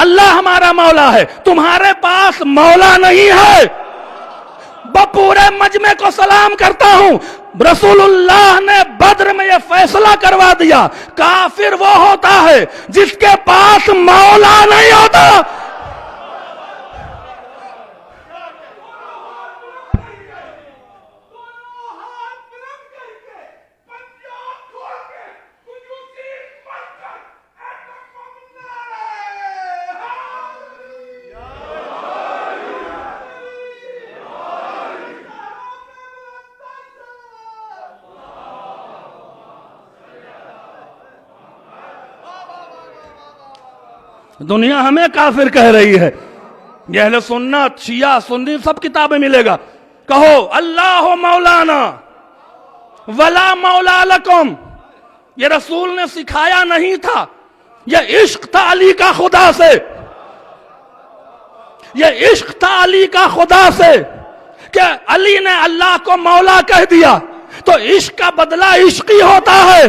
S2: اللہ ہمارا مولا ہے، تمہارے پاس مولا نہیں ہے. پورے مجمع کو سلام کرتا ہوں، رسول اللہ نے بدر میں یہ فیصلہ کروا دیا کافر وہ ہوتا ہے جس کے پاس مولا نہیں ہوتا. دنیا ہمیں کافر کہہ رہی ہے، یہ اہل سنت شیعہ سنی سب کتابیں ملے گا. کہو اللہ مولانا ولا مولا لکم. یہ رسول نے سکھایا نہیں تھا، یہ عشق تھا علی کا خدا سے، یہ عشق تھا علی کا خدا سے کہ علی نے اللہ کو مولا کہہ دیا تو عشق کا بدلہ عشق ہی ہوتا ہے.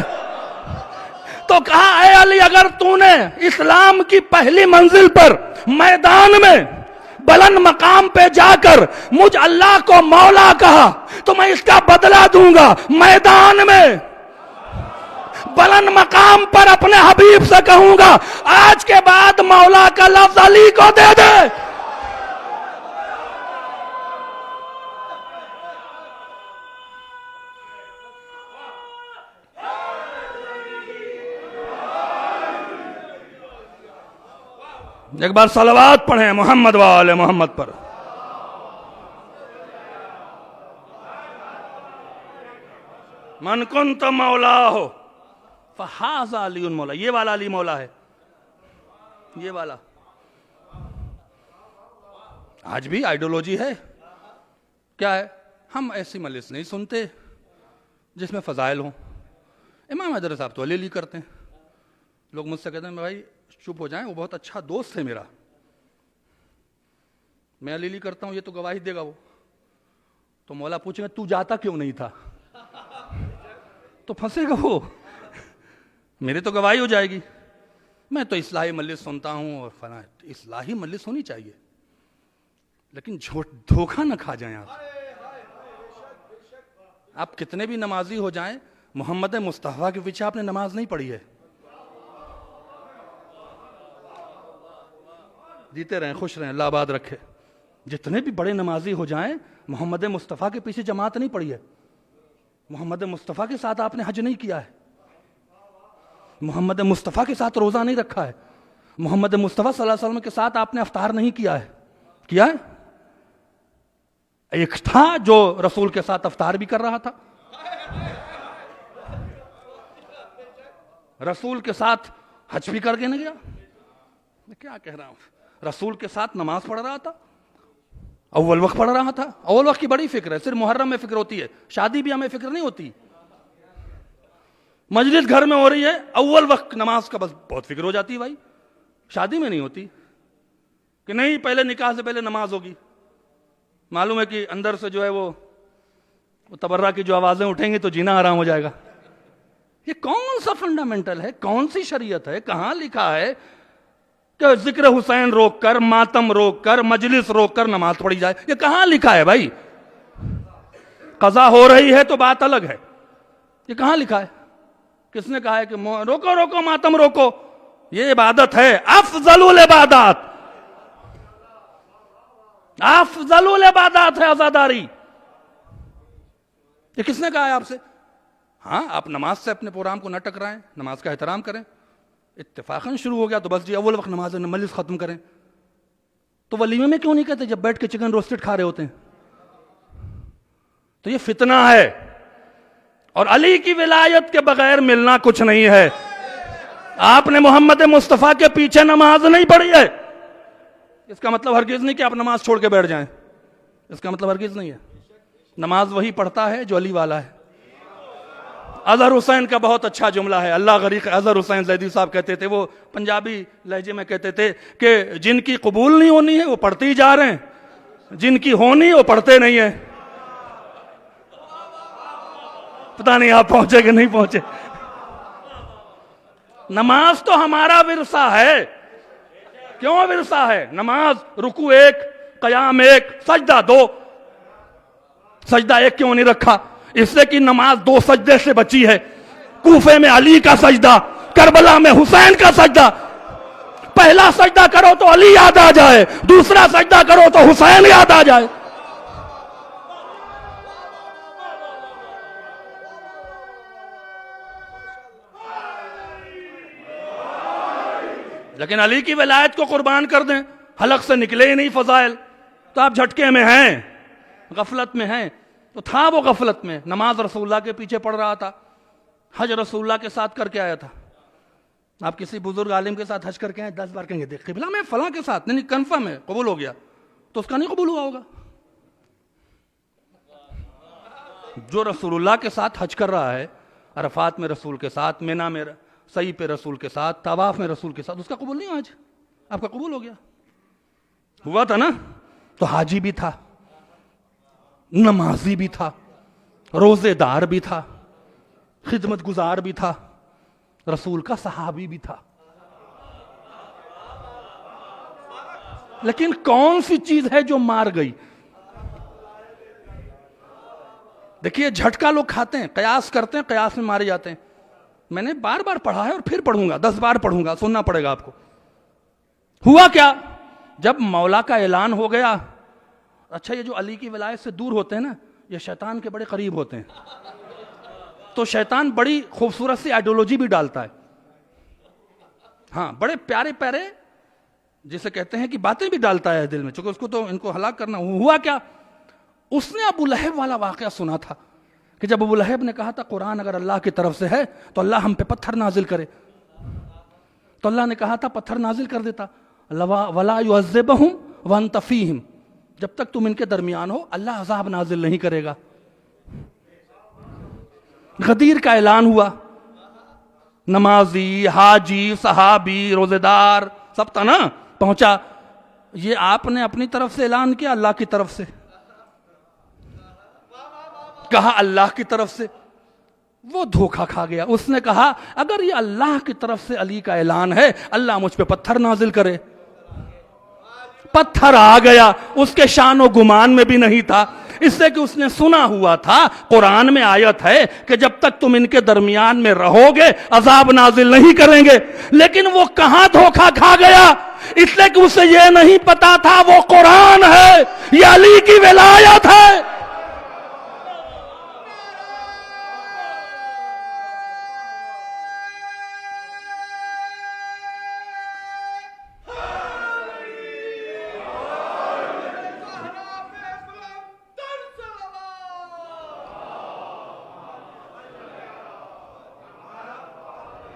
S2: تو کہا اے علی اگر تو نے اسلام کی پہلی منزل پر میدان میں بلند مقام پہ جا کر مجھ اللہ کو مولا کہا تو میں اس کا بدلہ دوں گا میدان میں بلند مقام پر اپنے حبیب سے کہوں گا آج کے بعد مولا کا لفظ علی کو دے دے. ایک بار صلوات پڑھیں محمد وآل محمد پر. من کنت مولا ہو فہذا علی مولا، یہ والا علی مولا ہے، یہ والا. آج بھی آئیڈیولوجی ہے، کیا ہے؟ ہم ایسی مجلس نہیں سنتے جس میں فضائل ہوں. امام حیدر صاحب تو علی کرتے ہیں. لوگ مجھ سے کہتے ہیں بھائی چپ ہو جائیں، وہ بہت اچھا دوست ہے میرا، میں علی کرتا ہوں، یہ تو گواہی دے گا. وہ تو مولا پوچھیں گے تو جاتا کیوں نہیں تھا، تو پھنسے گا وہ، میری تو گواہی ہو جائے گی. میں تو اصلاحی مجلس سنتا ہوں اور فلاں. اصلاحی مجلس ہونی چاہیے لیکن دھوکہ نہ کھا جائیں. آپ کتنے بھی نمازی ہو جائیں، محمد مصطفیٰ کے پیچھے آپ نے نماز نہیں پڑھی ہے. جیتے رہیں، خوش رہیں، اللہ آباد رکھے. جتنے بھی بڑے نمازی ہو جائیں، محمد مصطفیٰ کے پیچھے جماعت نہیں پڑھی ہے. محمد مصطفیٰ کے ساتھ آپ نے حج نہیں کیا ہے، محمد مصطفیٰ کے ساتھ روزہ نہیں رکھا ہے، محمد مصطفیٰ صلی اللہ علیہ وسلم کے ساتھ آپ نے افطار نہیں کیا ہے. کیا ہے؟ ایک تھا جو رسول کے ساتھ افطار بھی کر رہا تھا، رسول کے ساتھ حج بھی کر کے نہ گیا. میں کیا کہہ رہا ہوں؟ رسول کے ساتھ نماز پڑھ رہا تھا، اول وقت پڑھ رہا تھا. اول وقت کی بڑی فکر ہے، صرف محرم میں فکر ہوتی ہے، شادی بھی ہمیں فکر نہیں ہوتی. مجلس گھر میں ہو رہی ہے، اول وقت نماز کا بس بہت فکر ہو جاتی ہے بھائی. شادی میں نہیں ہوتی کہ نہیں پہلے نکاح سے پہلے نماز ہوگی. معلوم ہے کہ اندر سے جو ہے وہ تبرہ کی جو آوازیں اٹھیں گی تو جینا آرام ہو جائے گا. یہ کون سا فنڈامنٹل ہے، کون سی شریعت ہے؟ کہاں لکھا ہے کہ ذکر حسین روک کر، ماتم روک کر، مجلس روک کر نماز پڑھی جائے؟ یہ کہاں لکھا ہے بھائی؟ قضا ہو رہی ہے تو بات الگ ہے، یہ کہاں لکھا ہے؟ کس نے کہا ہے کہ روکو روکو ماتم روکو؟ یہ عبادت ہے، افضل العبادات، افضل العبادات ہے عزاداری. یہ کس نے کہا ہے آپ سے؟ ہاں، آپ نماز سے اپنے پروگرام کو نہ ٹکرائیں، نماز کا احترام کریں. اتفاقاً شروع ہو گیا تو بس جی اول وقت نماز مجلس ختم کریں. تو ولیمے میں کیوں نہیں کہتے جب بیٹھ کے چکن روسٹڈ کھا رہے ہوتے ہیں؟ تو یہ فتنہ ہے، اور علی کی ولایت کے بغیر ملنا کچھ نہیں ہے. آپ نے محمد مصطفیٰ کے پیچھے نماز نہیں پڑھی ہے، اس کا مطلب ہرگز نہیں کہ آپ نماز چھوڑ کے بیٹھ جائیں. اس کا مطلب ہرگز نہیں ہے. نماز وہی پڑھتا ہے جو علی والا ہے. اظہر حسین کا بہت اچھا جملہ ہے. اللہ غریق اظہر حسین زیدی صاحب کہتے تھے، وہ پنجابی لہجے میں کہتے تھے کہ جن کی قبول نہیں ہونی ہے وہ پڑھتے ہی جا رہے ہیں، جن کی ہونی وہ پڑھتے نہیں ہیں. پتہ نہیں آپ پہنچے کہ نہیں پہنچے. نماز تو ہمارا ورثہ ہے. کیوں ورثہ ہے؟ نماز رکوع 1، قیام 1، سجدہ 2. سجدہ 1 کیوں نہیں رکھا؟ اس لیے کہ نماز 2 سجدے سے بچی ہے. کوفے میں علی کا سجدہ، کربلا میں حسین کا سجدہ. پہلا سجدہ کرو تو علی یاد آ جائے، دوسرا سجدہ کرو تو حسین یاد آ جائے. لیکن علی کی ولایت کو قربان کر دیں، حلق سے نکلے ہی نہیں فضائل، تو آپ جھٹکے میں ہیں، غفلت میں ہیں. تو تھا وہ غفلت میں. نماز رسول اللہ کے پیچھے پڑھ رہا تھا، حج رسول اللہ کے ساتھ کر کے آیا تھا. آپ کسی بزرگ عالم کے ساتھ حج کر کے آئے، 10 بار کہیں گے دیکھ قبلہ میں فلاں کے ساتھ، نہیں کنفرم ہے قبول ہو گیا، تو اس کا نہیں قبول ہوا ہوگا. جو رسول اللہ کے ساتھ حج کر رہا ہے، عرفات میں رسول کے ساتھ، مینا میں سعی پہ رسول کے ساتھ، طواف میں رسول کے ساتھ، اس کا قبول نہیں آج. آپ کا قبول ہو گیا. ہوا تھا نا؟ تو حاجی بھی تھا، نمازی بھی تھا، روزے دار بھی تھا، خدمت گزار بھی تھا، رسول کا صحابی بھی تھا. لیکن کون سی چیز ہے جو مار گئی؟ دیکھیے جھٹکا لوگ کھاتے ہیں، قیاس کرتے ہیں، قیاس میں مارے جاتے ہیں. میں نے بار بار پڑھا ہے اور پھر پڑھوں گا، 10 بار پڑھوں گا، سننا پڑے گا آپ کو. ہوا کیا؟ جب مولا کا اعلان ہو گیا. اچھا، یہ جو علی کی ولایت سے دور ہوتے ہیں نا، یہ شیطان کے بڑے قریب ہوتے ہیں. تو شیطان بڑی خوبصورت سی آئیڈیولوجی بھی ڈالتا ہے. ہاں، بڑے پیارے پیارے جسے کہتے ہیں کہ باتیں بھی ڈالتا ہے دل میں، چونکہ اس کو تو ان کو ہلاک کرنا. ہوا کیا؟ اس نے ابو لہب والا واقعہ سنا تھا کہ جب ابو لہب نے کہا تھا قرآن اگر اللہ کی طرف سے ہے تو اللہ ہم پہ پتھر نازل کرے، تو اللہ نے کہا تھا پتھر نازل کر دیتا. وَلَا يُعَذِّبَهُمْ وَأَنْتَ فِيهِمْ، جب تک تم ان کے درمیان ہو اللہ عذاب نازل نہیں کرے گا. غدیر کا اعلان ہوا. نمازی، حاجی، صحابی، روزے دار سب تھا نا، پہنچا. یہ آپ نے اپنی طرف سے اعلان کیا، اللہ کی طرف سے کہا، اللہ کی طرف سے. وہ دھوکہ کھا گیا. اس نے کہا اگر یہ اللہ کی طرف سے علی کا اعلان ہے، اللہ مجھ پہ پتھر نازل کرے. پتھر آ گیا. اس کے شان و گمان میں بھی نہیں تھا، اس سے کہ اس نے سنا ہوا تھا قرآن میں آیت ہے کہ جب تک تم ان کے درمیان میں رہو گے عذاب نازل نہیں کریں گے. لیکن وہ کہاں دھوکہ کھا گیا؟ اس لیے کہ اسے یہ نہیں پتا تھا وہ قرآن ہے، یہ علی کی ولایت ہے.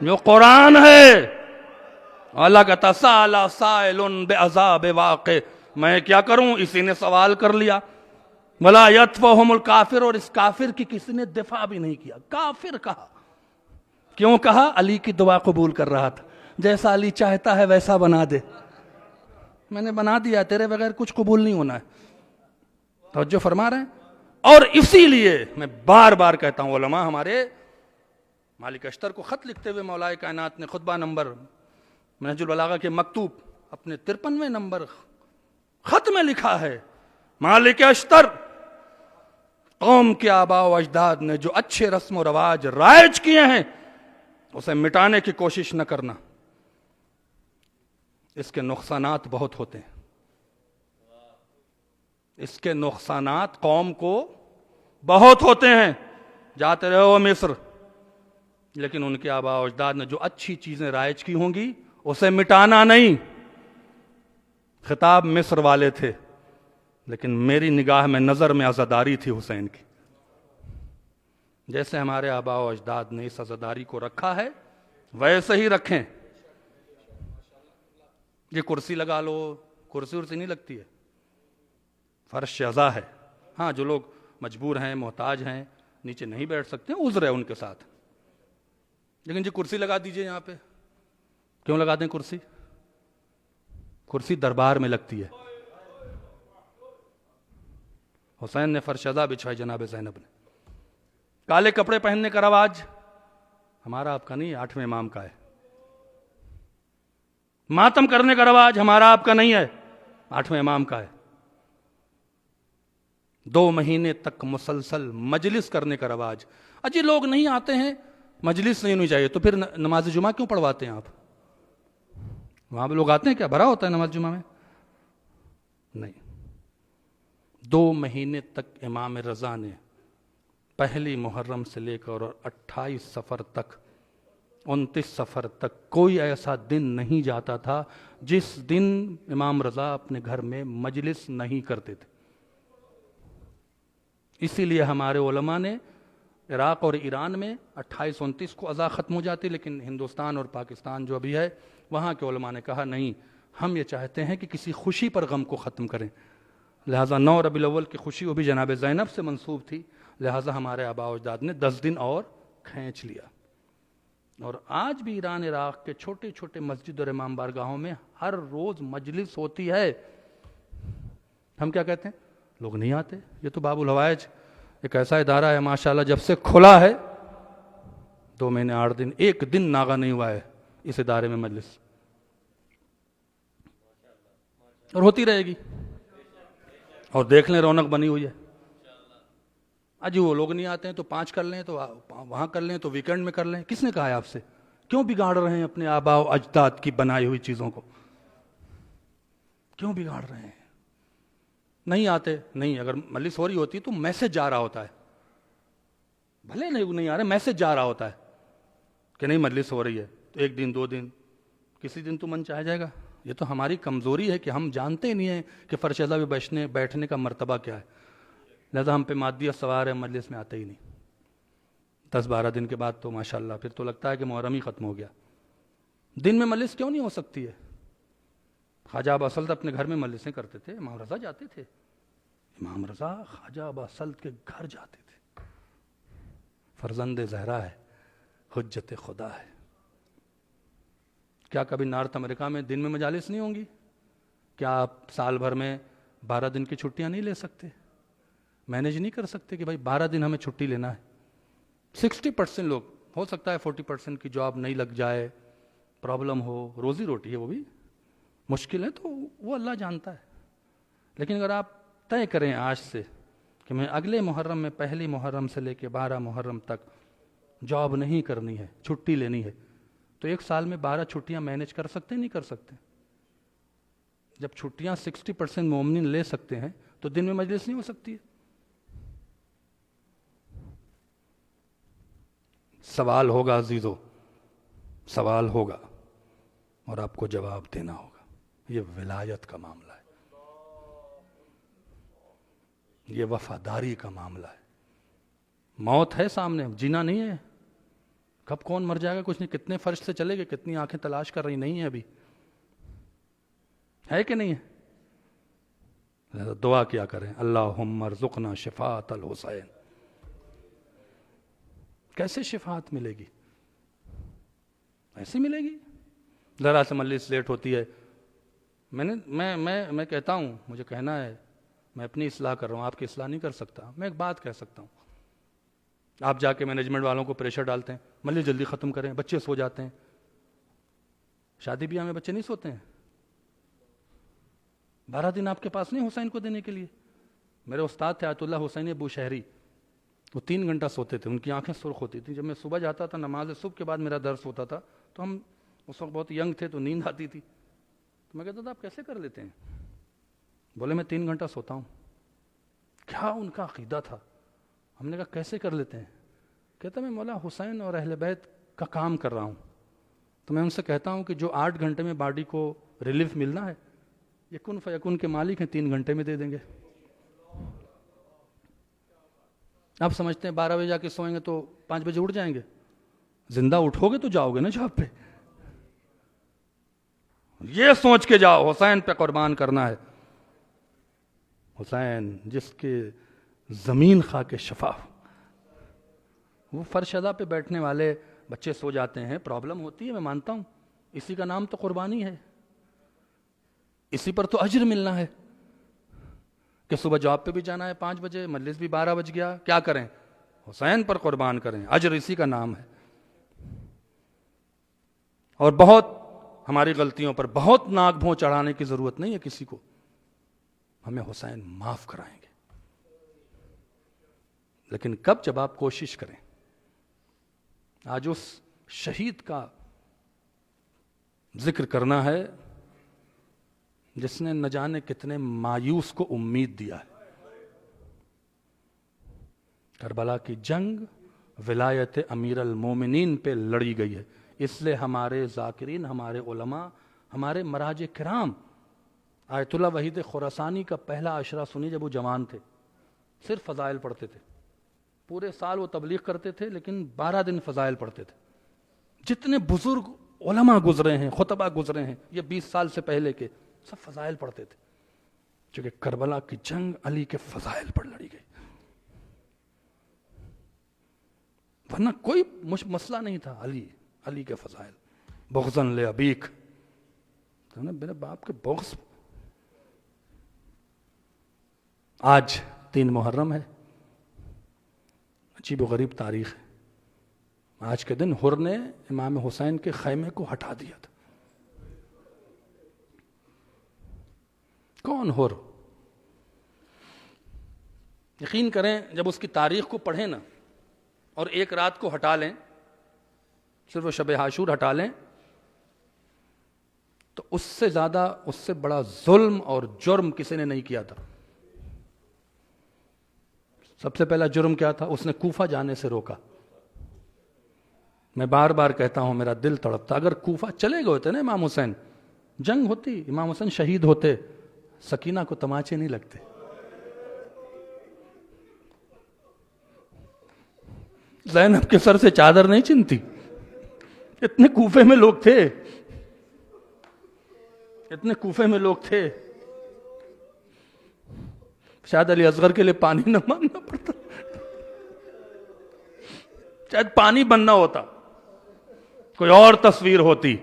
S2: جو قرآن ہے. اللہ کہتا سأل سائل بعذاب واقع، میں کیا کروں، اسی نے سوال کر لیا. ولا یتفہم الکافر، اور اس کافر کی کسی نے دفاع بھی نہیں کیا. کافر کہا. کیوں کہا؟ علی کی دعا قبول کر رہا تھا. جیسا علی چاہتا ہے ویسا بنا دے. میں نے بنا دیا، تیرے بغیر کچھ قبول نہیں ہونا ہے. توجہ فرما رہے ہیں. اور اسی لیے میں بار بار کہتا ہوں، علماء ہمارے مالک اشتر کو خط لکھتے ہوئے مولا کائنات نے خطبہ نمبر منہج البلاغہ کے مکتوب اپنے 53ویں نمبر خط میں لکھا ہے، مالک اشتر، قوم کے آباء و اجداد نے جو اچھے رسم و رواج رائج کیے ہیں اسے مٹانے کی کوشش نہ کرنا، اس کے نقصانات بہت ہوتے ہیں. اس کے نقصانات قوم کو بہت ہوتے ہیں. جاتے رہو مصر، لیکن ان کے آباء و اجداد نے جو اچھی چیزیں رائج کی ہوں گی اسے مٹانا نہیں۔ خطاب مصر والے تھے، لیکن میری نگاہ میں نظر میں عزاداری تھی حسین کی۔ جیسے ہمارے آباء و اجداد نے اس عزاداری کو رکھا ہے ویسے ہی رکھیں۔ یہ کرسی لگا لو، کرسی ورسی نہیں لگتی ہے، فرش عزا ہے۔ ہاں جو لوگ مجبور ہیں، محتاج ہیں، نیچے نہیں بیٹھ سکتے ہیں، عذر ہے ان کے ساتھ، لیکن جو کرسی لگا دیجئے یہاں پہ۔ کیوں لگا دیں کرسی؟ کرسی دربار میں لگتی ہے۔ حسین نے فرش عزا بچھائی جناب زینب نے۔ کالے کپڑے پہننے کا رواج ہمارا آپ کا نہیں ہے، 8ویں امام کا ہے۔ ماتم کرنے کا رواج ہمارا آپ کا نہیں ہے، 8ویں امام کا ہے۔ 2 مہینے تک مسلسل مجلس کرنے کا رواج۔ اجی لوگ نہیں آتے ہیں، مجلس نہیں ہونی چاہیے، تو پھر نماز جمعہ کیوں پڑھواتے ہیں آپ؟ وہاں پہ لوگ آتے ہیں کیا؟ بھرا ہوتا ہے نماز جمعہ میں؟ نہیں۔ 2 مہینے تک امام رضا نے 1 محرم سے لے کر اور 28 صفر تک، 29 صفر تک کوئی ایسا دن نہیں جاتا تھا جس دن امام رضا اپنے گھر میں مجلس نہیں کرتے تھے۔ اسی لیے ہمارے علماء نے عراق اور ایران میں 28-29 کو عزا ختم ہو جاتی، لیکن ہندوستان اور پاکستان جو ابھی ہے وہاں کے علماء نے کہا نہیں، ہم یہ چاہتے ہیں کہ کسی خوشی پر غم کو ختم کریں، لہٰذا 9 ربیع الاول کی خوشی وہ بھی جناب زینب سے منسوب تھی، لہٰذا ہمارے آباء و اجداد نے 10 دن اور کھینچ لیا۔ اور آج بھی ایران عراق کے چھوٹے چھوٹے مسجد اور امام بارگاہوں میں ہر روز مجلس ہوتی ہے۔ ہم کیا کہتے ہیں؟ لوگ نہیں آتے۔ یہ تو باب الحوائج ایک ایسا ادارہ ہے ماشاءاللہ، جب سے کھلا ہے 2 مہینے 8 دن، 1 دن ناغہ نہیں ہوا ہے اس ادارے میں مجلس، اور ہوتی رہے گی۔ اور دیکھ لیں رونق بنی ہوئی ہے۔ اجی وہ لوگ نہیں آتے ہیں تو 5 کر لیں، تو وہاں کر لیں، تو ویکنڈ میں کر لیں۔ کس نے کہا ہے آپ سے؟ کیوں بگاڑ رہے ہیں اپنے آباء و اجداد کی بنائی ہوئی چیزوں کو؟ کیوں بگاڑ رہے ہیں؟ نہیں آتے نہیں، اگر مجلس ہو رہی ہوتی تو میسج جا رہا ہوتا ہے، بھلے نہیں آ رہے، میسج جا رہا ہوتا ہے کہ نہیں مجلس ہو رہی ہے، تو 1 دن 2 دن، کسی دن تو من چاہ جائے گا۔ یہ تو ہماری کمزوری ہے کہ ہم جانتے ہی نہیں ہیں کہ فرش عزا پہ بیٹھنے کا مرتبہ کیا ہے، لہذا ہم پہ مادیت سوار ہے، مجلس میں آتے ہی نہیں۔ 10-12 دن کے بعد تو ماشاءاللہ پھر تو لگتا ہے کہ محرم ہی ختم ہو گیا۔ دن میں مجلس کیوں نہیں ہو سکتی ہے؟ خواجہ ابا سلط اپنے گھر میں مجلسیں کرتے تھے، امام رضا جاتے تھے، امام رضا خواجہ ابا سلط کے گھر جاتے تھے۔ فرزند زہرا ہے، حجت خدا ہے۔ کیا کبھی نارتھ امریکہ میں دن میں مجالس نہیں ہوں گی؟ کیا آپ سال بھر میں 12 دن کی چھٹیاں نہیں لے سکتے؟ مینیج نہیں کر سکتے کہ بھائی 12 دن ہمیں چھٹی لینا ہے؟ 60% لوگ، ہو سکتا ہے 40% کی جاب نہیں لگ جائے، پرابلم ہو، روزی روٹی ہے، وہ بھی مشکل ہے، تو وہ اللہ جانتا ہے۔ لیکن اگر آپ طے کریں آج سے کہ میں اگلے محرم میں 1 محرم سے لے کے 12 محرم تک جاب نہیں کرنی ہے، چھٹی لینی ہے، تو 1 سال میں 12 چھٹیاں مینیج کر سکتے نہیں کر سکتے؟ جب چھٹیاں 60% مومنین لے سکتے ہیں تو دن میں مجلس نہیں ہو سکتی ہے؟ سوال ہوگا عزیزو، سوال ہوگا، اور آپ کو جواب دینا ہوگا۔ یہ ولایت کا معاملہ ہے، یہ وفاداری کا معاملہ ہے۔ موت ہے سامنے، جینا نہیں ہے۔ کب کون مر جائے گا کچھ نہیں، کتنے فرش سے چلے گئے، کتنی آنکھیں تلاش کر رہی نہیں ہیں ابھی، ہے کہ نہیں ہے؟ لہذا دعا کیا کریں، اللہم ارزقنا شفاعت الحسین۔ کیسے شفاعت ملے گی؟ ایسے ملے گی؟ ذرا سے مجلس لیٹ ہوتی ہے، میں کہتا ہوں، مجھے کہنا ہے، میں اپنی اصلاح کر رہا ہوں، آپ کی اصلاح نہیں کر سکتا۔ میں ایک بات کہہ سکتا ہوں، آپ جا کے مینجمنٹ والوں کو پریشر ڈالتے ہیں مجلس جلدی ختم کریں، بچے سو جاتے ہیں۔ شادی بیاہ میں بچے نہیں سوتے ہیں؟ 12 دن آپ کے پاس نہیں حسین کو دینے کے لیے؟ میرے استاد تھے آیت اللہ حسین ابو شہری، وہ 3 گھنٹہ سوتے تھے، ان کی آنکھیں سرخ ہوتی تھیں۔ جب میں صبح جاتا تھا، نماز صبح کے بعد میرا درس ہوتا تھا، تو ہم اس وقت بہت ینگ تھے تو نیند آتی تھی، تو میں کہتا تھا آپ کیسے کر لیتے ہیں؟ بولے میں 3 گھنٹہ سوتا ہوں۔ کیا ان کا عقیدہ تھا؟ ہم نے کہا کیسے کر لیتے ہیں؟ کہتا میں مولا حسین اور اہل بیت کا کام کر رہا ہوں، تو میں ان سے کہتا ہوں کہ جو 8 گھنٹے میں باڈی کو ریلیف ملنا ہے، یہ کن فیکن کے مالک ہیں، 3 گھنٹے میں دے دیں گے۔ آپ سمجھتے ہیں 12 بجے جا کے سوئیں گے تو 5 بجے اٹھ جائیں گے؟ زندہ اٹھو گے تو جاؤ گے نا جاب پہ۔ یہ سوچ کے جاؤ حسین پہ قربان کرنا ہے۔ حسین جس کے زمین خاک شفا، وہ فرش ادا پہ بیٹھنے والے بچے سو جاتے ہیں، پرابلم ہوتی ہے، میں مانتا ہوں، اسی کا نام تو قربانی ہے، اسی پر تو اجر ملنا ہے کہ صبح جاب پہ بھی جانا ہے 5 بجے، مجلس بھی 12 بج گیا، کیا کریں؟ حسین پر قربان کریں، اجر اسی کا نام ہے۔ اور بہت ہماری غلطیوں پر بہت ناک بھون چڑھانے کی ضرورت نہیں ہے کسی کو، ہمیں حسین معاف کرائیں گے، لیکن کب؟ جب آپ کوشش کریں۔ آج اس شہید کا ذکر کرنا ہے جس نے نہ جانے کتنے مایوس کو امید دیا ہے۔ کربلا کی جنگ ولایت امیر المومنین پہ لڑی گئی ہے، اس لیے ہمارے ذاکرین، ہمارے علماء، ہمارے مراج کرام، آیت اللہ وحید خراسانی کا پہلا عشرہ سنی جب وہ جوان تھے، صرف فضائل پڑھتے تھے، پورے سال وہ تبلیغ کرتے تھے لیکن 12 دن فضائل پڑھتے تھے۔ جتنے بزرگ علماء گزرے ہیں، خطبہ گزرے ہیں، یہ 20 سال سے پہلے کے، سب فضائل پڑھتے تھے، چونکہ کربلا کی جنگ علی کے فضائل پر لڑی گئی، ورنہ کوئی مسئلہ نہیں تھا۔ علی کے فضائل، بغضن لے ابیک، میرے باپ کے بغض۔ آج 3 محرم ہے، عجیب و غریب تاریخ ہے۔ آج کے دن حر نے امام حسین کے خیمے کو ہٹا دیا تھا۔ کون حر؟ یقین کریں جب اس کی تاریخ کو پڑھیں نا اور ایک رات کو ہٹا لیں، صرف وہ شب عاشور ہٹا لیں، تو اس سے زیادہ، اس سے بڑا ظلم اور جرم کسی نے نہیں کیا تھا۔ سب سے پہلا جرم کیا تھا؟ اس نے کوفہ جانے سے روکا۔ میں بار بار کہتا ہوں، میرا دل تڑپتا، اگر کوفہ چلے گئے ہوتے نا امام حسین، جنگ ہوتی، امام حسین شہید ہوتے، سکینہ کو تماچے نہیں لگتے۔ زینب کے سر سے چادر نہیں چنتی، اتنے کوفے میں لوگ تھے، اتنے کوفے میں لوگ تھے، شاید علی اصغر کے لیے پانی نہ مانگنا پڑتا، شاید پانی بننا ہوتا، کوئی اور تصویر ہوتی،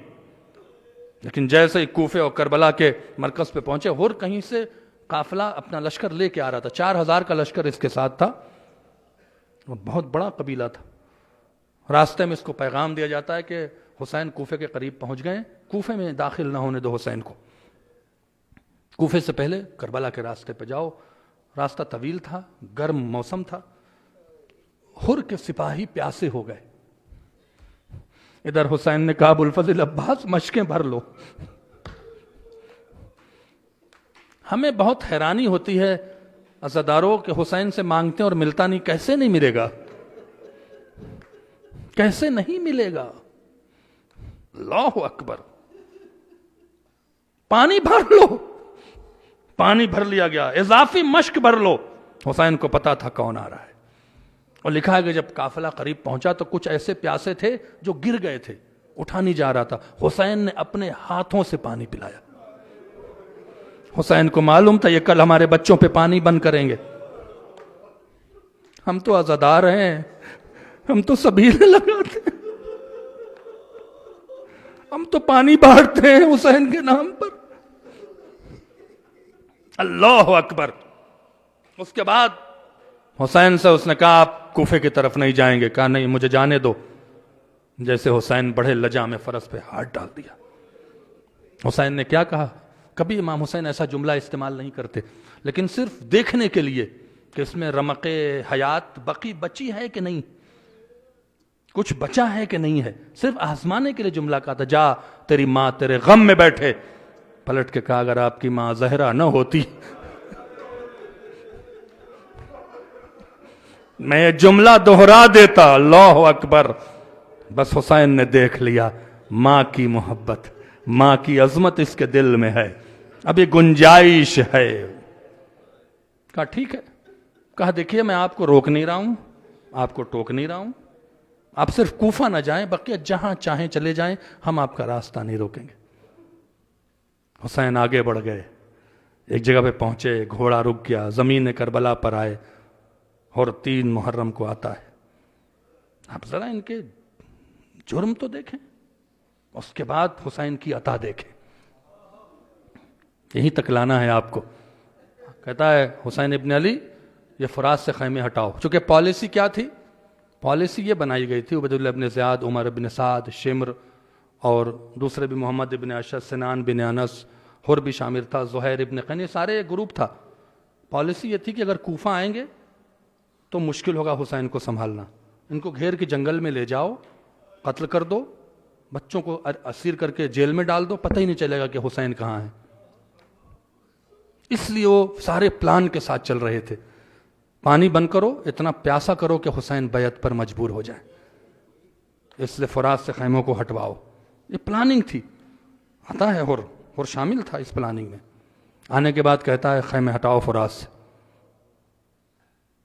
S2: لیکن جیسے ہی کوفے اور کربلا کے مرکز پہ پہنچے، اور کہیں سے قافلہ اپنا لشکر لے کے آ رہا تھا، 4000 کا لشکر اس کے ساتھ تھا، وہ بہت بڑا قبیلہ تھا۔ راستے میں اس کو پیغام دیا جاتا ہے کہ حسین کوفے کے قریب پہنچ گئے، کوفے میں داخل نہ ہونے دو حسین کو، کوفے سے پہلے کربلا کے راستے پہ جاؤ۔ راستہ طویل تھا، گرم موسم تھا، حر کے سپاہی پیاسے ہو گئے۔ ادھر حسین نے کہا ابوالفضل عباس مشکیں بھر لو۔ ہمیں بہت حیرانی ہوتی ہے عزاداروں کہ حسین سے مانگتے ہیں اور ملتا نہیں، کیسے نہیں ملے گا؟ کیسے نہیں ملے گا؟ اللہ اکبر! پانی بھر لو، پانی بھر لیا گیا، اضافی مشک بھر لو۔ حسین کو پتا تھا کون آ رہا ہے، اور لکھا ہے کہ جب قافلہ قریب پہنچا تو کچھ ایسے پیاسے تھے جو گر گئے تھے، اٹھا نہیں جا رہا تھا، حسین نے اپنے ہاتھوں سے پانی پلایا۔ حسین کو معلوم تھا یہ کل ہمارے بچوں پہ پانی بند کریں گے، ہم تو عزادار ہیں، ہم تو سبیلیں لگاتے ہیں، ہم تو پانی بانٹتے ہیں حسین کے نام پر۔ اللہ اکبر! اس کے بعد حسین سے اس نے کہا آپ کوفے کی طرف نہیں جائیں گے؟ کہا نہیں، مجھے جانے دو۔ جیسے حسین بڑھے لجا میں فرس پہ ہاتھ ڈال دیا۔ حسین نے کیا کہا؟ کبھی امام حسین ایسا جملہ استعمال نہیں کرتے، لیکن صرف دیکھنے کے لیے کہ اس میں رمق حیات بچی ہے کہ نہیں، کچھ بچا ہے کہ نہیں ہے، صرف آزمانے کے لیے جملہ کہا تھا، جا تیری ماں تیرے غم میں بیٹھے۔ پلٹ کے کہا اگر آپ کی ماں زہرا نہ ہوتی میں یہ جملہ دوہرا دیتا، اللہ اکبر، بس حسین نے دیکھ لیا ماں کی محبت، ماں کی عظمت اس کے دل میں ہے، ابھی گنجائش ہے۔ کہا ٹھیک ہے، کہا دیکھیے میں آپ کو روک نہیں رہا ہوں، آپ کو ٹوک نہیں رہا ہوں، آپ صرف کوفہ نہ جائیں، بقیہ جہاں چاہیں چلے جائیں، ہم آپ کا راستہ نہیں روکیں گے۔ حسین آگے بڑھ گئے، ایک جگہ پہ پہنچے، گھوڑا رک گیا، زمین کربلا پر آئے، اور 3 محرم کو آتا ہے۔ آپ ذرا ان کے جرم تو دیکھیں، اس کے بعد حسین کی عطا دیکھیں، یہیں تک لانا ہے آپ کو۔ کہتا ہے حسین ابن علی یہ فرات سے خیمے ہٹاؤ، چونکہ پالیسی کیا تھی؟ پالیسی یہ بنائی گئی تھی، عبید اللہ ابن زیاد، عمر ابن سعد، شمر اور دوسرے بھی، محمد ابن اشد، سنان بن انس، حر بھی شامل تھا، زہیر ابن قین، سارے ایک گروپ تھا۔ پالیسی یہ تھی کہ اگر کوفہ آئیں گے تو مشکل ہوگا حسین کو سنبھالنا، ان کو گھیر کے جنگل میں لے جاؤ، قتل کر دو، بچوں کو اسیر کر کے جیل میں ڈال دو، پتہ ہی نہیں چلے گا کہ حسین کہاں ہے۔ اس لیے وہ سارے پلان کے ساتھ چل رہے تھے، پانی بند کرو، اتنا پیاسا کرو کہ حسین بیعت پر مجبور ہو جائے، اس لیے فرات سے خیموں کو ہٹواؤ، یہ پلاننگ تھی۔ آتا ہے اور شامل تھا اس پلاننگ میں۔ آنے کے بعد کہتا ہے خیمے ہٹاؤ فرات سے۔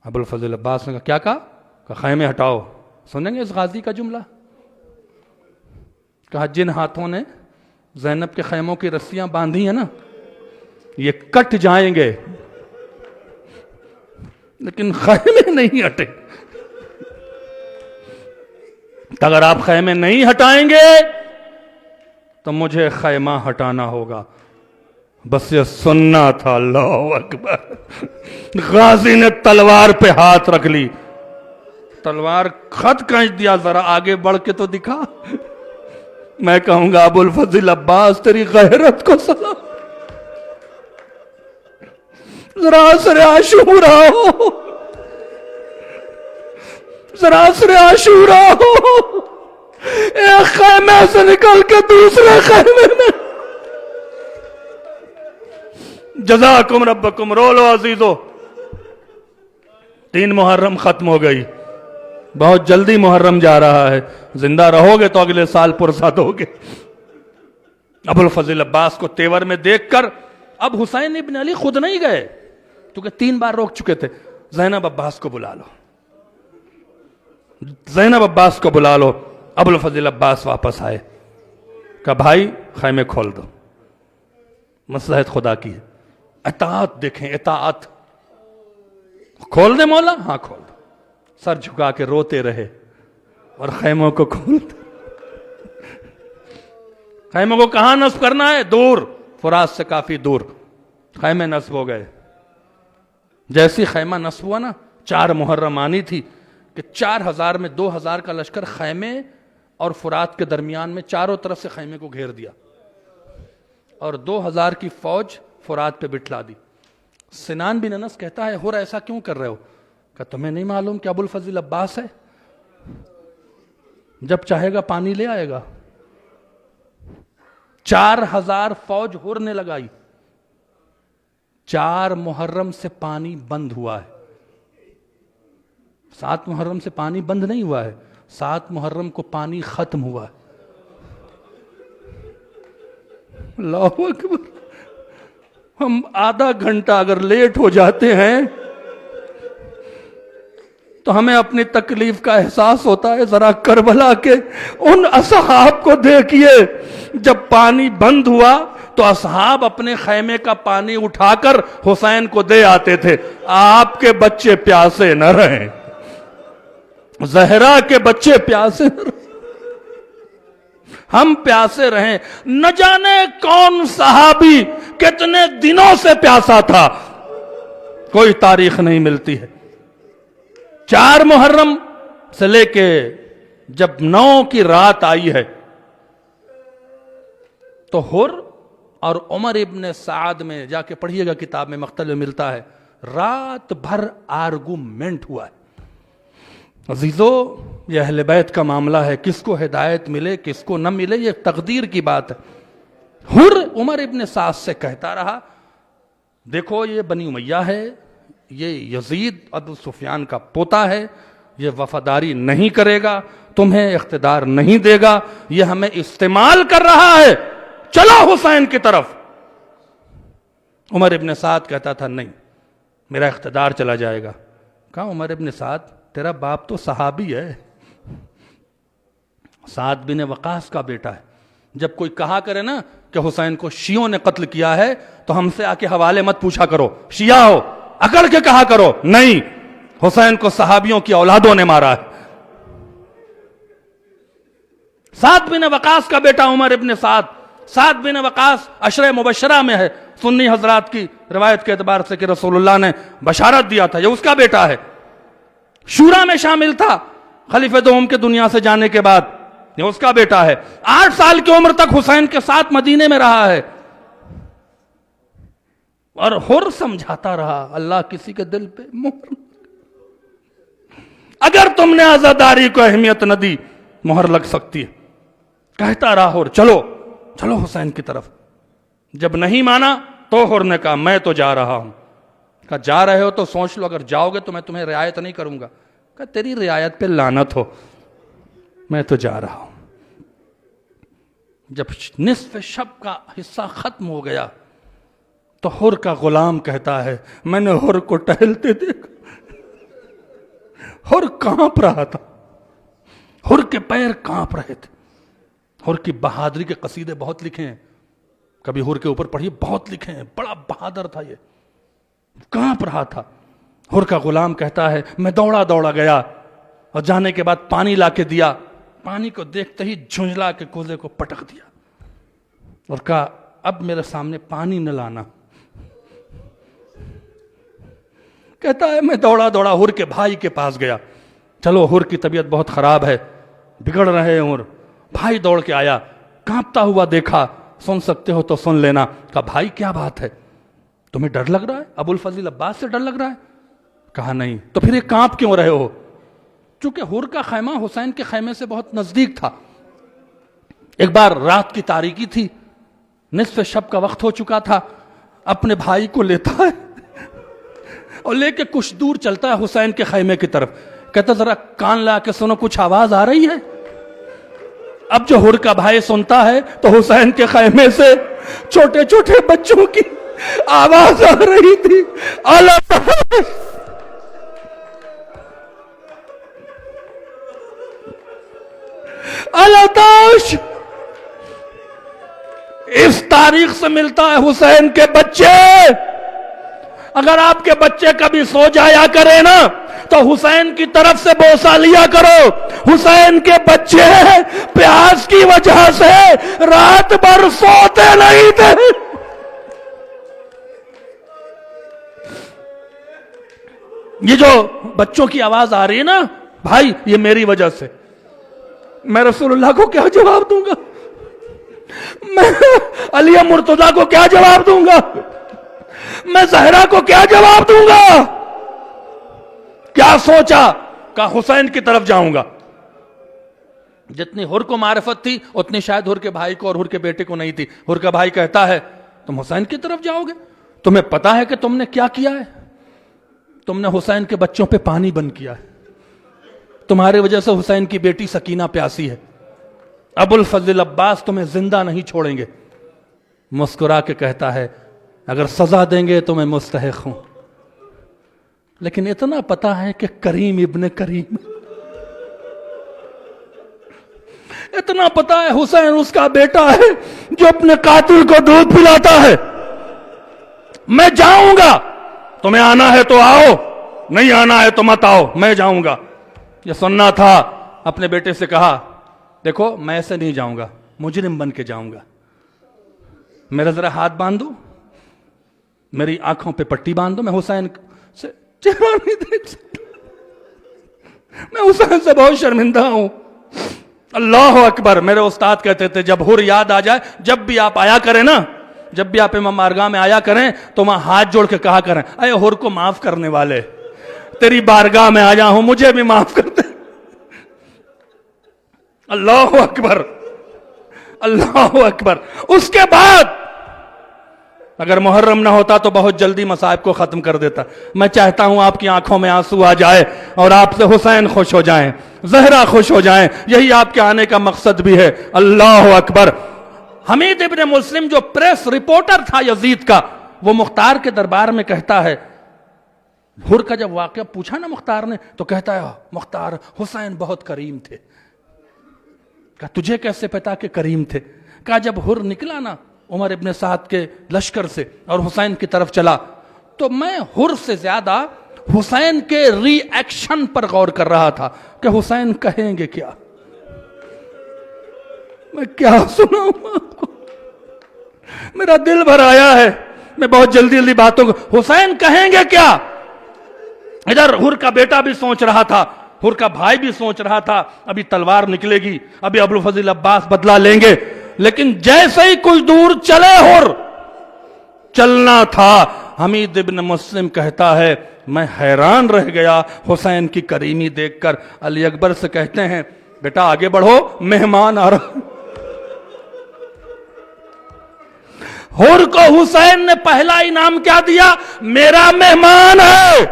S2: ابوالفضل عباس نے کہا کہ خیمے ہٹاؤ۔ سنیں گے اس غازی کا جملہ؟ کہا جن ہاتھوں نے زینب کے خیموں کی رسیاں باندھی ہیں نا، یہ کٹ جائیں گے لیکن خیمے نہیں ہٹے۔ اگر آپ خیمے نہیں ہٹائیں گے تو مجھے خیمہ ہٹانا ہوگا۔ بس یہ سننا تھا، اللہ اکبر۔ غازی نے تلوار پہ ہاتھ رکھ لی، تلوار خط کھینچ دیا، ذرا آگے بڑھ کے تو دکھا۔ میں کہوں گا ابوالفضل عباس تیری غیرت کو سلام، ذرا اثر عاشورا ہو، ذرا اثر عاشورا ہو، ایک خیمے سے نکل کے دوسرے خیمے میں۔ جزاکم ربکم، رو لو عزیزو۔ 3 محرم ختم ہو گئی، بہت جلدی محرم جا رہا ہے، زندہ رہو گے تو اگلے سال پرساد ہوگے۔ ابوالفضل عباس کو تیور میں دیکھ کر اب حسین ابن علی خود نہیں گئے، کیونکہ 3 بار روک چکے تھے۔ زینب عباس کو بلا لو، زینب عباس کو بلا لو۔ ابوالفضل عباس واپس آئے، کہا بھائی خیمے کھول دو، مصلحت خدا کی ہے۔ اطاعت دیکھیں، اطاعت۔ کھول دے مولا؟ ہاں کھول دو۔ سر جھکا کے روتے رہے اور خیموں کو کھول دے۔ خیموں کو کہاں نصب کرنا ہے؟ دور، فرات سے کافی دور۔ خیمے نصب ہو گئے۔ جیسی خیمہ نصب ہوا نا، 4 محرم آنی تھی کہ 4000 میں 2000 کا لشکر خیمے اور فرات کے درمیان میں چاروں طرف سے خیمے کو گھیر دیا، اور 2000 کی فوج فرات پہ بٹھلا دی۔ سنان بن انس کہتا ہے ہر ایسا کیوں کر رہے ہو؟ کہ تمہیں نہیں معلوم کہ ابوالفضل عباس ہے، جب چاہے گا پانی لے آئے گا۔ 4000 فوج ہر نے لگائی، 4 محرم سے پانی بند ہوا ہے۔ 7 محرم سے پانی بند نہیں ہوا ہے، 7 محرم کو پانی ختم ہوا ہے۔ اللہ اکبر۔ ہم آدھا گھنٹہ اگر لیٹ ہو جاتے ہیں تو ہمیں اپنی تکلیف کا احساس ہوتا ہے۔ ذرا کربلا کے ان اصحاب کو دیکھیے، جب پانی بند ہوا تو اصحاب اپنے خیمے کا پانی اٹھا کر حسین کو دے آتے تھے۔ آپ کے بچے پیاسے نہ رہیں، زہرا کے بچے پیاسے نہ رہیں، ہم پیاسے رہیں۔ نہ جانے کون صحابی کتنے دنوں سے پیاسا تھا، کوئی تاریخ نہیں ملتی ہے۔ 4 محرم سے لے کے جب 9 کی رات آئی ہے تو حر اور عمر ابن سعد میں جا کے پڑھیے گا، کتاب میں مقتل میں ملتا ہے، رات بھر آرگومنٹ ہوا ہے۔ عزیزو، یہ اہل بیت کا معاملہ ہے، کس کو ہدایت ملے کس کو نہ ملے یہ تقدیر کی بات ہے۔ حر عمر ابن سعد سے کہتا رہا دیکھو یہ بنی امیہ ہے، یہ یزید ابو سفیان کا پوتا ہے، یہ وفاداری نہیں کرے گا، تمہیں اقتدار نہیں دے گا، یہ ہمیں استعمال کر رہا ہے، چلو حسین کی طرف۔ عمر ابن سعد کہتا تھا نہیں، میرا اقتدار چلا جائے گا۔ کہا عمر ابن سعد تیرا باپ تو صحابی ہے، سعد بن وقاص کا بیٹا ہے، جب کوئی کہا کرے نا کہ حسین کو شیعوں نے قتل کیا ہے تو ہم سے آ کے حوالے مت پوچھا کرو، شیعہ ہو اکڑ کے کہا کرو نہیں، حسین کو صحابیوں کی اولادوں نے مارا ہے۔ سعد بن وقاص کا بیٹا عمر ابن سعد، سعد بن وقاص عشرہ مبشرہ میں ہے، سنی حضرات کی روایت کے اعتبار سے کہ رسول اللہ نے بشارت دیا تھا، یہ اس کا بیٹا ہے، شورا میں شامل تھا خلیفہ دوم کے دنیا سے جانے کے بعد، یہ اس کا بیٹا ہے، 8 سال کی عمر تک حسین کے ساتھ مدینے میں رہا ہے، اور حر سمجھاتا رہا اللہ کسی کے دل پہ مہر، اگر تم نے عزاداری کو اہمیت نہ دی مہر لگ سکتی ہے، کہتا رہا حر چلو چلو حسین کی طرف۔ جب نہیں مانا تو حر نے کہا میں تو جا رہا ہوں۔ کہا جا رہے ہو تو سوچ لو، اگر جاؤ گے تو میں تمہیں رعایت نہیں کروں گا۔ کہا تیری رعایت پہ لعنت ہو، میں تو جا رہا ہوں۔ جب نصف شب کا حصہ ختم ہو گیا تو حر کا غلام کہتا ہے میں نے حر کو ٹہلتے دیکھا، حر کانپ رہا تھا، حر کے پیر کانپ رہے تھے۔ حر کی بہادری کے قصیدے بہت لکھے ہیں، کبھی حر کے اوپر پڑھیے، بہت لکھے ہیں، بڑا بہادر تھا، یہ کانپ رہا تھا۔ حر کا غلام کہتا ہے میں دوڑا دوڑا گیا اور جانے کے بعد پانی لا کے دیا، پانی کو دیکھتے ہی جھنجلا کے کوزے کو پٹک دیا اور کہا اب میرے سامنے پانی نہ لانا۔ کہتا ہے میں دوڑا دوڑا حر کے بھائی کے پاس گیا، چلو حر کی طبیعت بہت خراب ہے، بگڑ رہے ہیں حر۔ بھائی دوڑ کے آیا، کانپتا ہوا دیکھا، سن سکتے ہو تو سن لینا۔ کہا بھائی کیا بات ہے، تمہیں ڈر لگ رہا ہے، ابو الفضل عباس سے ڈر لگ رہا ہے؟ کہا نہیں۔ تو پھر یہ کانپ کیوں رہے ہو؟ چونکہ حر کا خیمہ حسین کے خیمے سے بہت نزدیک تھا۔ ایک بار رات کی تاریکی تھی، نصف شب کا وقت ہو چکا تھا، اپنے بھائی کو لیتا ہے اور لے کے کچھ دور چلتا ہے حسین کے خیمے کی طرف، کہتا ذرا کان لا کے سنو کچھ آواز آ رہی ہے۔ اب جو حر کا بھائی سنتا ہے تو حسین کے خیمے سے چھوٹے چھوٹے بچوں کی آواز آ رہی تھی، الاتاش۔ اس تاریخ سے ملتا ہے حسین کے بچے، اگر آپ کے بچے کبھی سو جایا کرے نا تو حسین کی طرف سے بوسہ لیا کرو۔ حسین کے بچے پیاس کی وجہ سے رات بھر سوتے نہیں تھے۔ یہ جو بچوں کی آواز آ رہی ہے نا بھائی، یہ میری وجہ سے، میں رسول اللہ کو کیا جواب دوں گا، میں علی مرتضیٰ کو کیا جواب دوں گا، میں زہرا کو کیا جواب دوں گا؟ کیا سوچا؟ کہ حسین کی طرف جاؤں گا۔ جتنی حر کو معرفت تھی اتنی شاید حر کے بھائی کو اور حر کے بیٹے کو نہیں تھی۔ حر کا بھائی کہتا ہے تم حسین کی طرف جاؤ گے؟ تمہیں پتا ہے کہ تم نے کیا کیا ہے؟ تم نے حسین کے بچوں پہ پانی بند کیا ہے، تمہارے وجہ سے حسین کی بیٹی سکینہ پیاسی ہے، ابو الفضل عباس تمہیں زندہ نہیں چھوڑیں گے۔ مسکرا کے کہتا ہے اگر سزا دیں گے تو میں مستحق ہوں، لیکن اتنا پتا ہے کہ کریم ابن کریم، اتنا پتا ہے حسین اس کا بیٹا ہے جو اپنے قاتل کو دودھ پلاتا ہے۔ میں جاؤں گا، تمہیں آنا ہے تو آؤ، نہیں آنا ہے تو مت آؤ، میں جاؤں گا۔ یہ سننا تھا، اپنے بیٹے سے کہا دیکھو میں ایسے نہیں جاؤں گا، مجرم بن کے جاؤں گا، میرا ذرا ہاتھ باندھ دو، میری آنکھوں پہ پٹی باندھ دو، میں حسین سے چہرہ نہیں دیکھ سکتا، میں حسین سے بہت شرمندہ ہوں۔ اللہ اکبر۔ میرے استاد کہتے تھے جب حر یاد آ جائے، جب بھی آپ آیا کریں نا، جب بھی آپ امام بارگاہ میں آیا کریں تو وہاں ہاتھ جوڑ کے کہا کریں اے حر کو معاف کرنے والے، تیری بارگاہ میں آیا ہوں، مجھے بھی معاف کر دے۔ اللہ اکبر، اللہ اکبر۔ اس کے بعد اگر محرم نہ ہوتا تو بہت جلدی مصائب کو ختم کر دیتا. میں چاہتا ہوں آپ کی آنکھوں میں آنسو آ جائے اور آپ سے حسین خوش ہو جائیں, زہرا خوش ہو جائیں. یہی آپ کے آنے کا مقصد بھی ہے. اللہ اکبر. حمید ابن مسلم جو پریس رپورٹر تھا یزید کا, وہ مختار کے دربار میں کہتا ہے, حر کا جب واقعہ پوچھا نا مختار نے تو کہتا ہے مختار حسین بہت کریم تھے. کہا تجھے کیسے پتا کہ کریم تھے؟ کہا جب حر نکلا نا عمر ابن سعد کے لشکر سے اور حسین کی طرف چلا تو میں حر سے زیادہ حسین کے ری ایکشن پر غور کر رہا تھا کہ حسین کہیں گے کیا. میں کیا سناؤں آپ کو, میرا دل بھر آیا ہے. میں بہت جلدی جلدی باتوں کو, حسین کہیں گے کیا. ادھر حر کا بیٹا بھی سوچ رہا تھا, حر کا بھائی بھی سوچ رہا تھا ابھی تلوار نکلے گی, ابھی ابوالفضل عباس بدلہ لیں گے. لیکن جیسے ہی کچھ دور چلے حر, چلنا تھا, حمید ابن مسلم کہتا ہے میں حیران رہ گیا حسین کی کریمی دیکھ کر. علی اکبر سے کہتے ہیں بیٹا آگے بڑھو, مہمان آ رہا. حر کو حسین نے پہلا انعام کیا دیا؟ میرا مہمان ہے.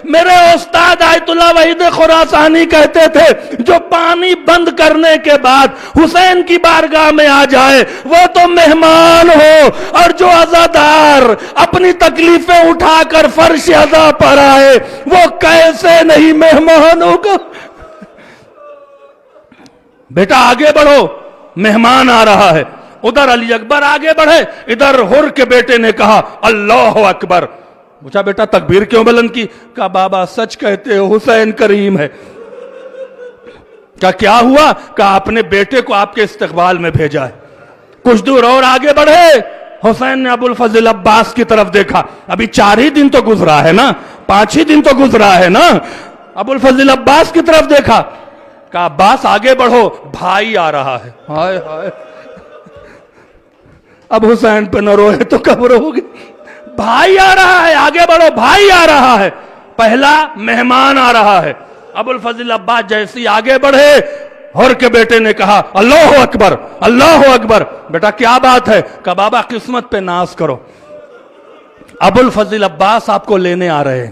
S2: میرے استاد آیت اللہ وحید خراسانی کہتے تھے جو پانی بند کرنے کے بعد حسین کی بارگاہ میں آ جائے وہ تو مہمان ہو, اور جو عزادار اپنی تکلیفیں اٹھا کر فرش عزا پر آئے وہ کیسے نہیں مہمان ہوگا. بیٹا آگے بڑھو, مہمان آ رہا ہے. ادھر علی اکبر آگے بڑھے, ادھر حر کے بیٹے نے کہا اللہ اکبر. پوچھا بیٹا تکبیر کیوں بلند کی؟ کہا بابا سچ کہتے ہو حسین کریم ہے. کہا کیا ہوا؟ کہا اپنے بیٹے کو آپ کے استقبال میں بھیجا ہے. کچھ دور اور آگے بڑھے, حسین نے ابوالفضل عباس کی طرف دیکھا. ابھی 4 ہی دن تو گزرا ہے نا, 5 ہی دن تو گزرا ہے نا. ابوالفضل عباس کی طرف دیکھا, کہا عباس آگے بڑھو, بھائی آ رہا ہے. ہائے ہائے, اب حسین پہ نہ روئے تو کب رو گے. بھائی آ رہا ہے, آگے بڑھو, بھائی آ رہا ہے. پہلا مہمان آ رہا ہے. ابوالفضل عباس جیسی آگے بڑھے, حر کے بیٹے نے کہا اللہ اکبر, اللہ اکبر. بیٹا کیا بات ہے؟ کہا بابا قسمت پہ ناز کرو, ابوالفضل عباس آپ کو لینے آ رہے ہیں.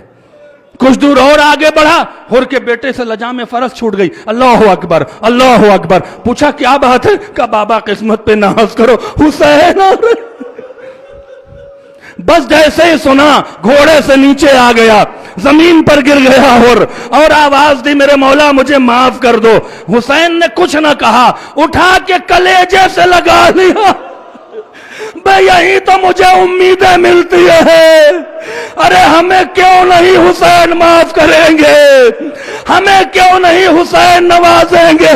S2: کچھ دور اور آگے بڑھا, حر کے بیٹے سے لجام فرض چھوٹ گئی. اللہ اکبر, اللہ اکبر. پوچھا کیا بات ہے؟ کہا بابا قسمت پہ ناز کرو, حسین آ رہے. بس جیسے ہی سنا گھوڑے سے نیچے آ گیا, زمین پر گر گیا حر, اور آواز دی میرے مولا مجھے معاف کر دو. حسین نے کچھ نہ کہا, اٹھا کے کلیجے سے لگا لیا. بھئی یہی تو مجھے امیدیں ملتی ہے. ارے ہمیں کیوں نہیں حسین معاف کریں گے, ہمیں کیوں نہیں حسین نوازیں گے.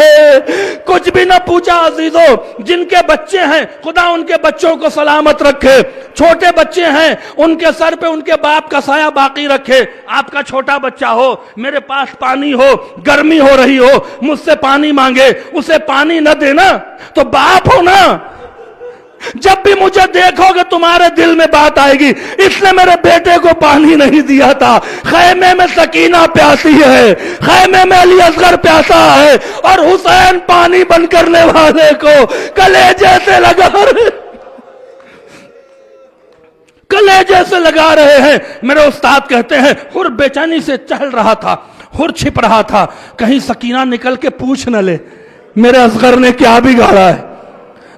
S2: کچھ بھی نہ پوچھا عزیزو. جن کے بچے ہیں خدا ان کے بچوں کو سلامت رکھے, چھوٹے بچے ہیں ان کے سر پہ ان کے باپ کا سایہ باقی رکھے. آپ کا چھوٹا بچہ ہو, میرے پاس پانی ہو, گرمی ہو رہی ہو, مجھ سے پانی مانگے, اسے پانی نہ دینا تو باپ ہو نا. جب بھی مجھے دیکھو گے تمہارے دل میں بات آئے گی اس نے میرے بیٹے کو پانی نہیں دیا تھا. خیمے میں سکینہ پیاسی ہے, خیمے میں علی اصغر پیاسا ہے, اور حسین پانی بند کرنے والے کو کلیجے سے لگا رہے, کلیجے سے لگا رہے ہیں. میرے استاد کہتے ہیں حر بے چینی سے چہل رہا تھا, حر چھپ رہا تھا کہیں سکینہ نکل کے پوچھ نہ لے میرے اصغر نے کیا بگاڑا ہے.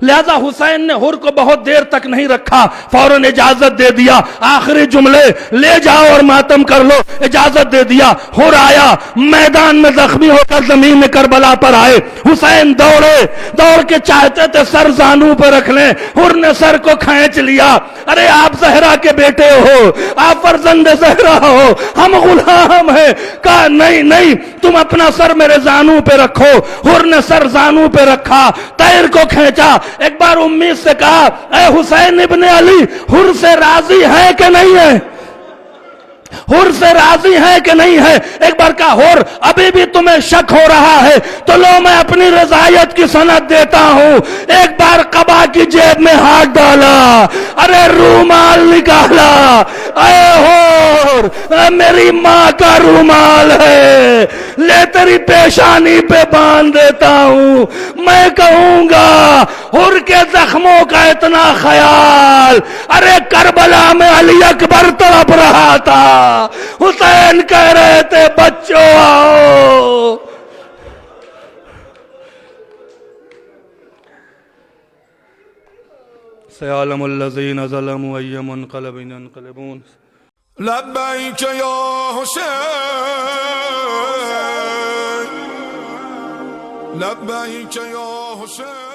S2: لہذا حسین نے حر کو بہت دیر تک نہیں رکھا, فوراً اجازت دے دیا. آخری جملے لے جاؤ اور ماتم کر لو, اجازت دے دیا. حر آیا, میدان میں زخمی ہو کر زمین کربلا پر آئے. حسین دوڑے, دوڑ کے چاہتے تھے سر زانو پر رکھ لیں, حر نے سر کو کھینچ لیا. ارے آپ زہرا کے بیٹے ہو, آپ فرزند زہرا ہو, ہم غلام ہیں. کہا نہیں نہیں, تم اپنا سر میرے زانو پہ رکھو. حر نے سر زانو پہ رکھا, تیر کو کھینچا. ایک بار امید سے کہا اے حسین ابن علی, حر سے راضی ہے کہ نہیں ہے, حر سے راضی ہے کہ نہیں ہے. ایک بار کہا حر ابھی بھی تمہیں شک ہو رہا ہے تو لو میں اپنی رضایت کی سند دیتا ہوں. ایک بار قبا کی جیب میں ہاتھ ڈالا, ارے رومال نکالا. اے حر میری ماں کا رومال ہے, لے تیری پیشانی پہ باندھ دیتا ہوں. میں کہوں گا حر کے زخموں کا اتنا خیال؟ ارے کربلا میں علی اکبر تڑپ رہا تھا، حسین کہہ رہے تھے بچوں آؤ. سيعلم الذين ظلموا أي منقلب ينقلبون.
S1: لبيك يا حسين، لبيك يا حسين.